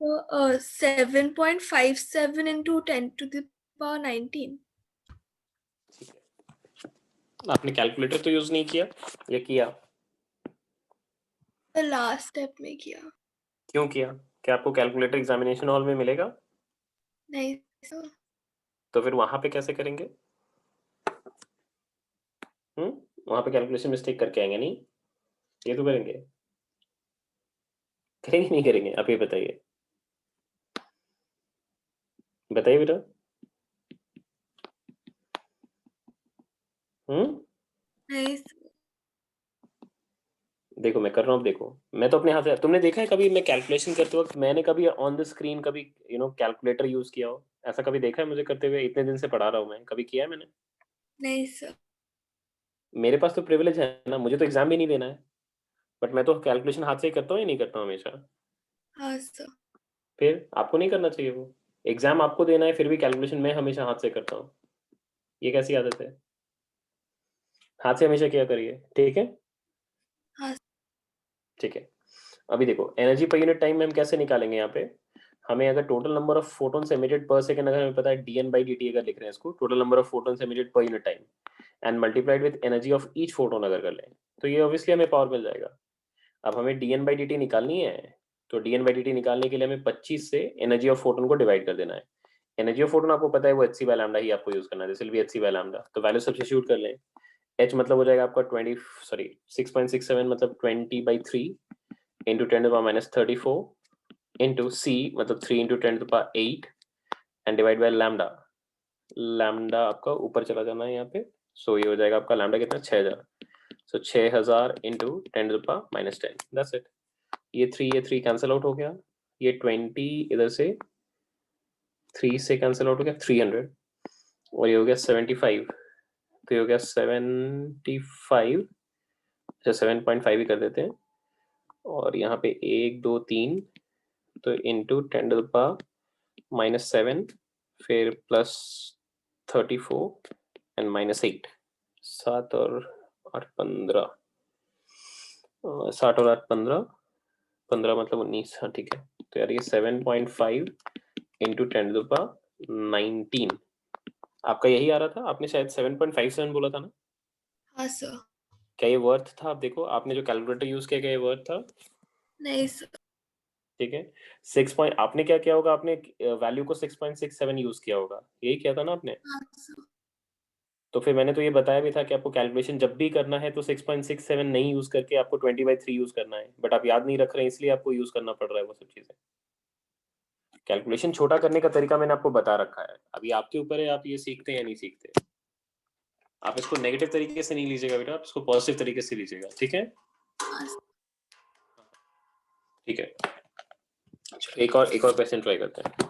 So 7.57 into 10 to the power 19. आपने कैलकुलेटर तो यूज नहीं किया या किया? The last step में किया। क्यों किया? क्या आपको कैलकुलेटर एग्जामिनेशन हॉल में मिलेगा? नहीं sir। तो फिर वहां पे कैसे करेंगे? वहां पे कैलकुलेशन मिस्टेक करके आएंगे नहीं? ये तो करेंगे, करेंगे नहीं करेंगे? आप ये बताइए, बताइए बेटा। नहीं sir। देखो मैं कर रहा हूँ, देखो मैं तो अपने हाथ से, तुमने देखा है कभी मैं कैलकुलेशन करते वक्त मैंने कभी ऑन द स्क्रीन कभी कैलकुलेटर यूज किया हो? ऐसा कभी देखा है मुझे करते हुए? इतने दिन से पढ़ा रहा हूँ मैं, कभी किया है मैंने? नहीं sir। मेरे पास तो प्रिविलेज है ना, मुझे तो एग्जाम भी नहीं देना है, बट मैं तो कैलकुलेशन हाथ से ही करता हूँ या नहीं करता हूँ हमेशा? हाँ sir। फिर आपको नहीं करना चाहिए वो। एग्जाम आपको देना है फिर भी कैलकुलेशन मैं हमेशा हाथ से करता हूँ। ये कैसी आदत है? हाथ से हमेशा किया करिए, ठीक है? हाँ ठीक है। अभी देखो एनर्जी पर यूनिट टाइम में हम कैसे निकालेंगे यहाँ पे? हमें अगर total number of photons emitted पर सेकंड अगर हमें पता है dn by dt, अगर लिख रहे हैं इसको total number of photons emitted per unit time and multiplied with energy of each photon अगर कर लें तो ये ऑब्वियसली हमें पावर मिल जाएगा। अब हमें dn by dt निकालनी है, तो dn by dt निकालने के लिए हमें 25 से एनर्जी ऑफ फोटोन को डिवाइड कर देना है। एनर्जी ऑफ फोटोन आपको पता है वो hc by लैम्डा ही आपको यूज करना है, this will B hc by lambda. तो वैल्यू सब्स्टिट्यूट कर लें। h मतलब हो जाएगा आपका 6.67 मतलब 20/3 into 10 to the power minus 34 into c मतलब 3 into 10 to the power 8 and divide by lambda। Lambda आपका ऊपर चला जाना है यहाँ पे, सो ये हो जाएगा आपका लैम्डा कितना, 6000। सो 6000 into 10 to the power minus 10, that's it. ये 3 कैंसिल आउट हो गया, ये 20 इधर से 3 से कैंसिल आउट हो गया 300, और ये हो गया 75, तो ये हो गया 75। अच्छा 7.5 ही कर देते हैं, और यहाँ पे 1 2 3 तो into 10 to the power minus 7 फिर प्लस 34 एंड माइनस 8। 7 और 8 15, 7 और 8 15, 15 मतलब 19। हाँ ठीक है, तो यार ये 7.5 इंटू 10 टू द पावर 19 आपका यही आ रहा था। आपने शायद 7.57 बोला था ना? हाँ sir। क्या ये वर्थ था? आप देखो आपने जो कैलकुलेटर यूज किया, क्या ये वर्थ था? नहीं sir। ठीक है। 6 पॉइंट आपने क्या किया होगा, आपने वैल्यू को 6.67 यूज किया होगा, यही किया था ना आपने? हाँ sir। तो फिर मैंने तो ये बताया भी था कि आपको कैलकुलेशन जब भी करना है तो 6.67 नहीं यूज करके आपको 20/3 यूज करना है, बट आप याद नहीं रख रहे हैं इसलिए आपको यूज करना पड़ रहा है वो सब चीजें। कैलकुलेशन छोटा करने का तरीका मैंने आपको बता रखा है, अभी आपके ऊपर है आप ये सीखते हैं या नहीं सीखते। आप इसको नेगेटिव तरीके से नहीं लीजिएगा बेटा, आप इसको पॉजिटिव तरीके से लीजिएगा, ठीक है? हाँ sir। ठीक है, चलो एक और क्वेश्चन ट्राई करते हैं।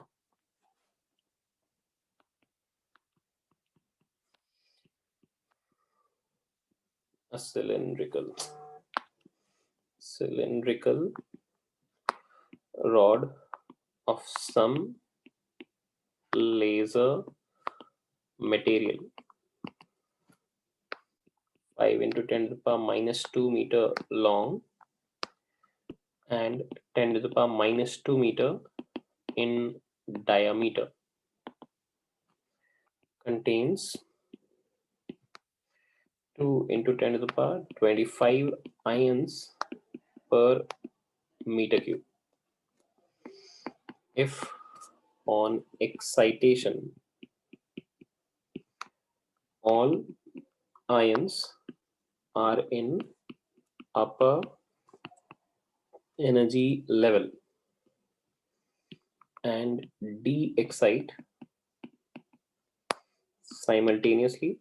a cylindrical rod of some laser material 5 into 10 to the power minus 2 meter long and 10 to the power minus 2 meter in diameter contains 2 into 10 to the power 25 ions per meter cube. If on excitation all ions are in upper energy level and de-excite simultaneously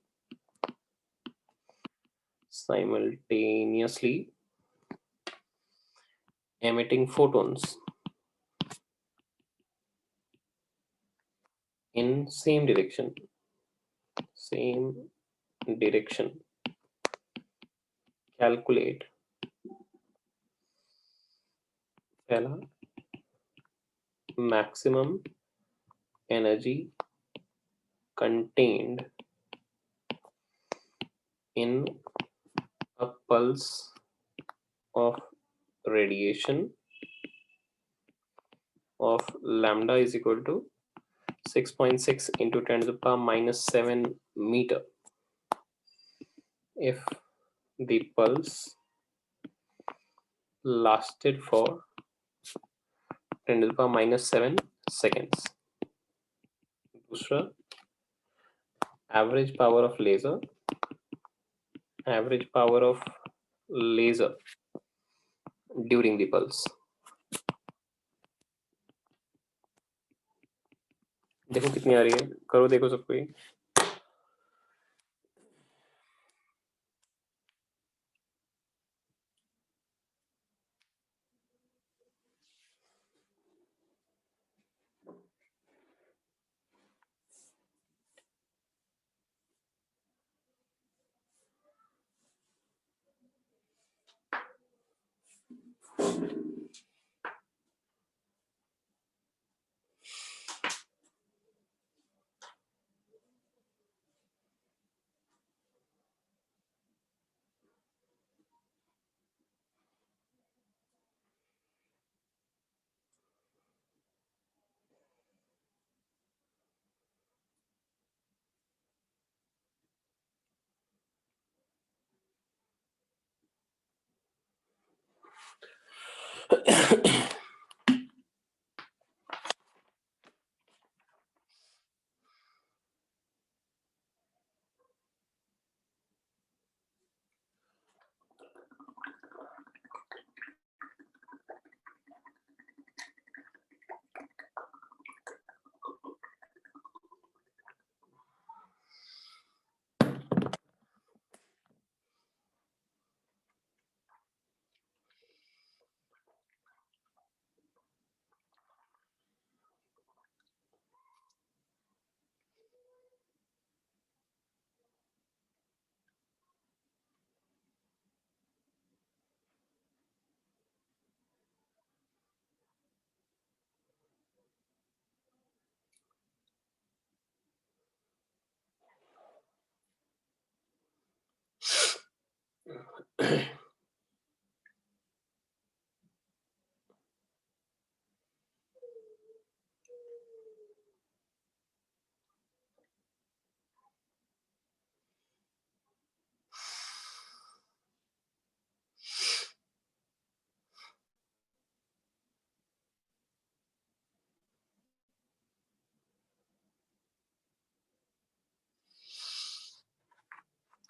emitting photons in same direction calculate पहला maximum energy contained in a pulse of radiation of lambda is equal to 6.6 into 10 to the power minus 7 meter if the pulse lasted for 10 to the power minus 7 seconds. दूसरा average power of laser during the pulse. देखो कितनी आ रही है, करो देखो सबको ये.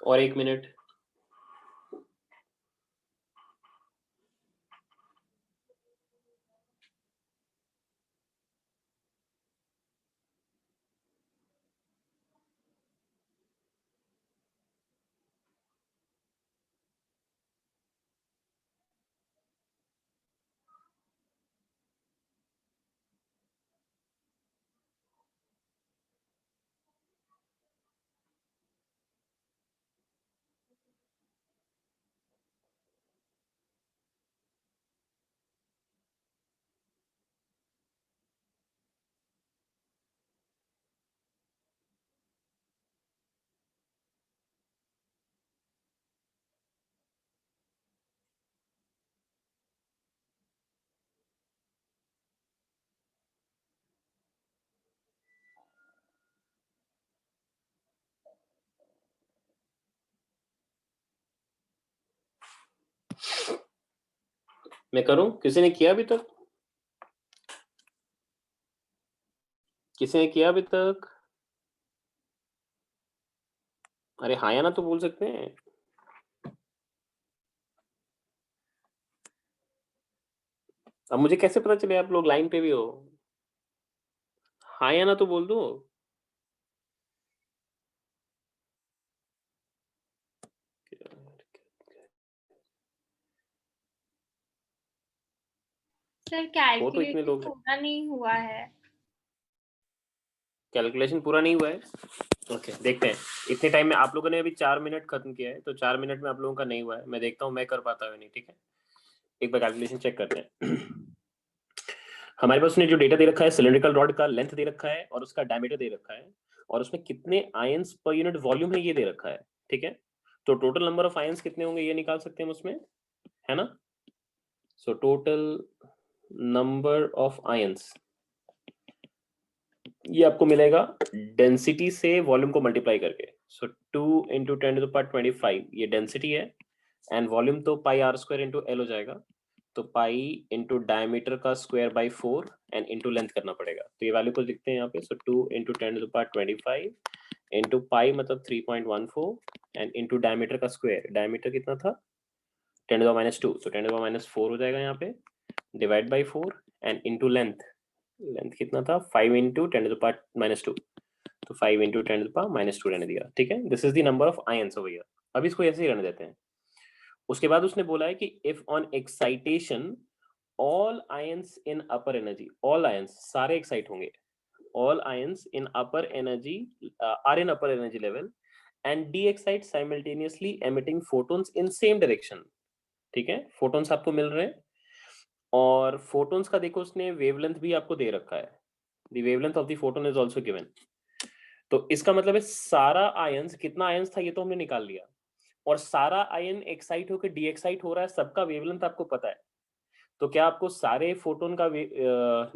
और 1 मिनट. मैं करूं? किसी ने किया अभी तक? किसी ने किया अभी तक? अरे हाँ या ना तो बोल सकते हैं। अब मुझे कैसे पता चले आप लोग लाइन पे भी हो? हाँ या ना तो बोल दो। सर हो तो इतने कैलकुलेशन लोग हैं। पूरा नहीं हुआ है। कैलकुलेशन पूरा नहीं हुआ है। ओके देखते हैं। इतने टाइम में आप लोगों ने अभी 4 मिनट खत्म किया है, तो 4 मिनट में आप लोगों का नहीं हुआ है। मैं देखता हूँ मैं कर पाता हूँ नहीं। ठीक है, एक बार कैलकुलेशन चेक करते हैं। हमारे पास उसने जो डेटा दे रखा है, सिलिंड्रिकल रॉड का लेंथ दे रखा है और उसका डायमीटर दे रखा है और उसमें कितने आयंस पर यूनिट वॉल्यूम है ये दे रखा है। ठीक है, तो टोटल नंबर ऑफ आयंस कितने होंगे ये निकाल सकते हैं हम उसमें, है ना। So total number of ions ये आपको मिलेगा डेंसिटी से वॉल्यूम को मल्टीप्लाई करके। सो 2 × 10⁻25 ये डेंसिटी है एंड वॉल्यूम तो πr² × L हो जाएगा। तो पाई इंटू डायमीटर का square by 4 and into length करना पड़ेगा। तो ये वैल्यू को लिखते हैं यहाँ पे। सो 2 × 10⁻25 इंटू पाई मतलब 3.14 एंड इंटू डायमीटर का स्क्वायर। डायमीटर कितना था? 10⁻², तो 10⁻4 हो जाएगा यहाँ पे, divide by 4 and into length. Length कितना था? 5 × 10⁻², तो 5 × 10⁻² रहने दिया। ठीक है, this is the number of ions over here. अब इसको ऐसे ही रहने देते हैं। उसके बाद उसने बोला है कि if on excitation all ions in upper energy, all ions सारे एक्साइट होंगे, all ions in upper energy are in upper energy level and de excite simultaneously emitting photons in same direction. ठीक है, फोटोन्स आपको मिल रहे हैं और photons का देखो उसने वेवलेंथ भी आपको दे रखा है। The wavelength of the photon is also given. तो इसका मतलब है सारा आयंस, कितना आयंस था ये तो हमने निकाल लिया, और सारा आयन एक्साइट होकर डी एक्साइट हो रहा है, सबका वेवलेंथ आपको पता है। तो क्या आपको सारे फोटोन का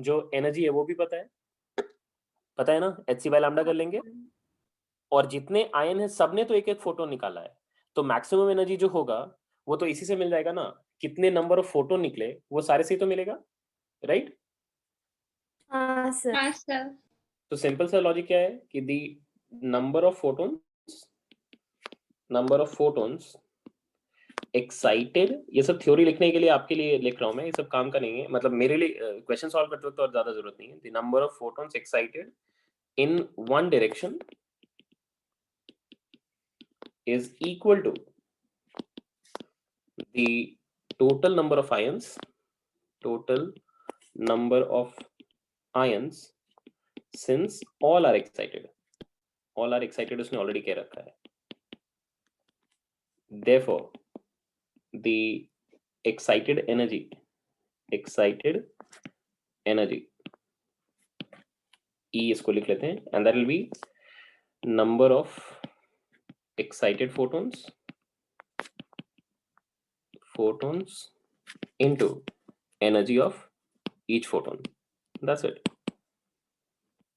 जो एनर्जी है वो भी पता है? पता है ना, hc/λ कर लेंगे। और जितने आयन है सबने तो एक एक फोटोन निकाला है, तो मैक्सिमम एनर्जी जो होगा वो तो इसी से मिल जाएगा ना। कितने नंबर ऑफ फोटोन निकले वो सारे से ही तो मिलेगा, राइट? हाँ सर। हाँ सर। तो सिंपल सा लॉजिक क्या है कि the number of photons excited, ये सब थ्योरी लिखने के लिए आपके लिए लिख रहा हूं मैं, ये सब काम का नहीं है। मतलब मेरे लिए क्वेश्चन सॉल्व करते वक्त और ज्यादा जरूरत नहीं है। The number of photons excited in one direction is equal to the total number of ions, total number of ions since all are excited. All are excited उसने ऑलरेडी कह रखा है। Therefore the excited energy E इसको लिख लेते हैं, and that will be number of excited photons into energy of each photon. That's it.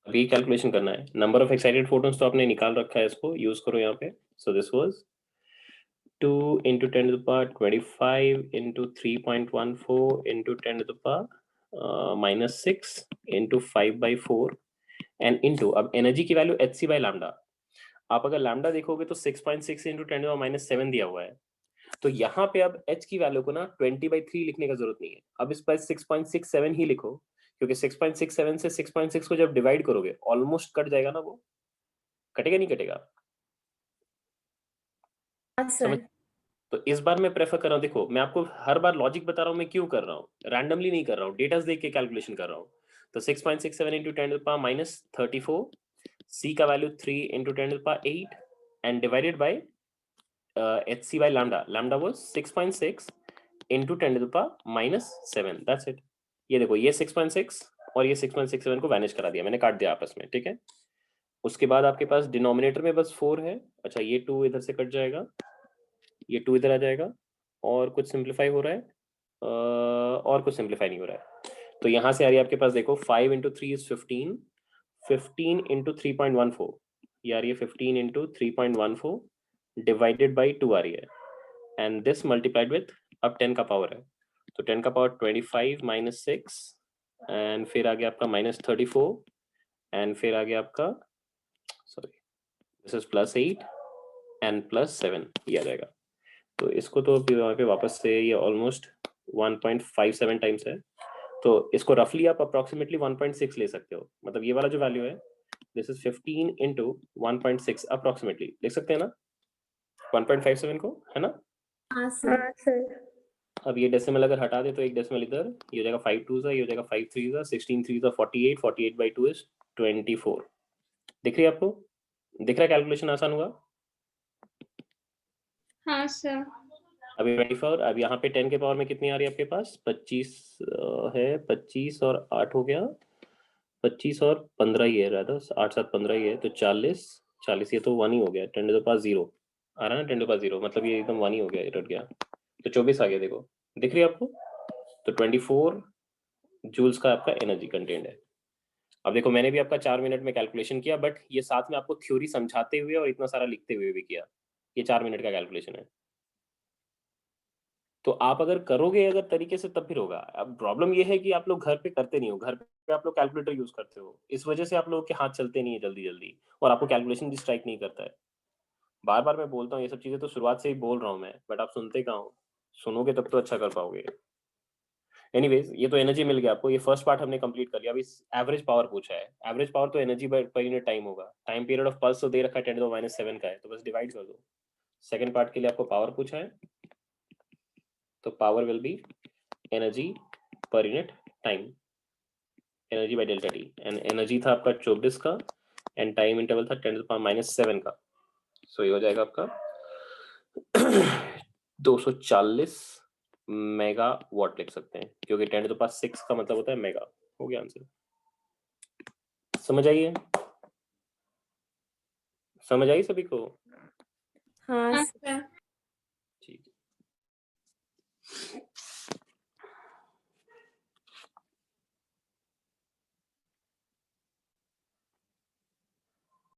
अभी calculation करना है। नंबर ऑफ एक्साइटेड फोटोन्स तो आपने निकाल रखा है, इसको यूज करो यहाँ पे। So this was 2 × 10⁻25 into 3.14 into 10⁻⁻6 into 5/4 and into, अब एनर्जी की वैल्यू hc/λ। आप अगर लैम्डा देखोगे तो 6.6 into 10⁻⁻7 दिया हुआ है। तो यहाँ पे अब h की वैल्यू को ना 20/3 लिखने का जरूरत नहीं है। अब इस पर 6.67 ही लिखो, क्योंकि 6.67 से 6.6 को जब डिवाइड करोगे ऑलमोस्ट कट जाएगा ना, वो कटेगा नहीं कटेगा? हाँ सर। तो इस बार मैं प्रेफर कर रहा हूँ, देखो मैं आपको हर बार लॉजिक बता रहा हूँ, मैं क्यों कर रहा हूँ, रैंडमली नहीं कर रहा हूँ, डेटास देख के कैलकुलेशन कर रहा हूँ। तो 6.67 into 10⁻⁻34, c का value 3 into 10⁸ and divided by hc/λ। Lambda was 6.6 into 10⁻⁻7, that's it. ये देखो ये 6.6 और ये 6.67 को वैनिश करा दिया मैंने, काट दिया आपस में। ठीक है, उसके बाद आपके पास डिनोमिनेटर में बस 4 है। अच्छा ये 2 इधर से कट जाएगा, ये 2 इधर आ जाएगा, और कुछ सिंप्लीफाई हो रहा है और कुछ सिंप्लीफाई नहीं हो रहा है। तो यहाँ से आ रही है आपके पास, देखो 5 × 3 is 15, 15 × 3.14 ये आ रही है 15 × 3.14 डिवाइडेड बाई 2 आ रही है, एंड दिस मल्टीप्लाइड विथ अब 10 का पावर है, तो 10 का पावर 25 माइनस 6 एंड फिर आ गया आपका माइनस 34 एंड फिर आ गया आपका sorry this is plus 8 and plus 7 ये आ जाएगा। तो इसको तो फिर वहाँ पे वापस से ये ऑलमोस्ट 1.57 टाइम्स है, तो इसको रफली आप अप्रोक्सीमेटली 1.6 ले सकते हो। मतलब ये वाला जो वैल्यू है दिस इज 15 इंटू 1.6 अप्रोक्सीमेटली लिख सकते हैं ना 1.57 को, है ना। हाँ सर। हाँ सर। अब ये डेसिमल अगर हटा दे तो एक डेसिमल इधर, ये हो जाएगा 5 2 ये हो जाएगा 5 3 16 3 48 48 बाई 2 इज 24। दिख रही है आपको, दिख रहा है कैलकुलेशन आसान हुआ। हाँ सर। अभी 24, अब यहाँ पे 10 के पावर में कितनी आ रही है आपके पास 25 है, 25 और 8 हो गया, 25 और 15 ही है, राधा 8 7 15 ही है, तो 40 40 ये तो 1 ही हो गया, 10 टू द पावर 0 आ रहा है ना, 10 टू द पावर 0 मतलब ये एकदम 1 ही हो गया, रट गया, तो 24 आ गया। देखो दिख रही है आपको, तो 24 जूल्स का आपका एनर्जी कंटेंट है। अब देखो मैंने भी आपका 4 मिनट में कैलकुलेशन किया, बट ये साथ में आपको थ्योरी समझाते हुए और इतना सारा लिखते हुए भी किया, ये 4 मिनट का कैलकुलेशन है। तो आप अगर करोगे अगर तरीके से तब फिर होगा। अब प्रॉब्लम ये है कि आप लोग घर पे करते नहीं हो, घर पे आप लोग कैलकुलेटर यूज करते हो, इस वजह से आप लोगों के हाथ चलते नहीं है जल्दी जल्दी, और आपको कैलकुलेशन भी स्ट्राइक नहीं करता है। बार बार मैं बोलता हूँ ये सब चीजें, तो शुरुआत से ही बोल रहा हूँ मैं, बट आप सुनते कहाँ हो। सुनोगे तब तो अच्छा कर पाओगे। एनीवेज ये तो एनर्जी मिल गया आपको, ये फर्स्ट पार्ट हमने कंप्लीट कर लिया। अभी एवरेज पावर पूछा है, एवरेज पावर तो एनर्जी पर यूनिट टाइम होगा, टाइम पीरियड ऑफ पल्स तो दे रखा है 10⁻⁷ का है, तो बस डिवाइड कर दो। सेकंड पार्ट के लिए आपको पावर पूछा है, तो power will be energy per unit time, energy by delta T, and energy था आपका 24 का एंड टाइम इंटरवल था 10⁻⁷ का, सो ये हो जाएगा आपका 240 मेगावाट लिख सकते हैं, क्योंकि 10⁻6 का मतलब होता है मेगा। हो गया आंसर। समझ आइए, समझ आई सभी को। हाँ हाँ सर। सर। ठीक है।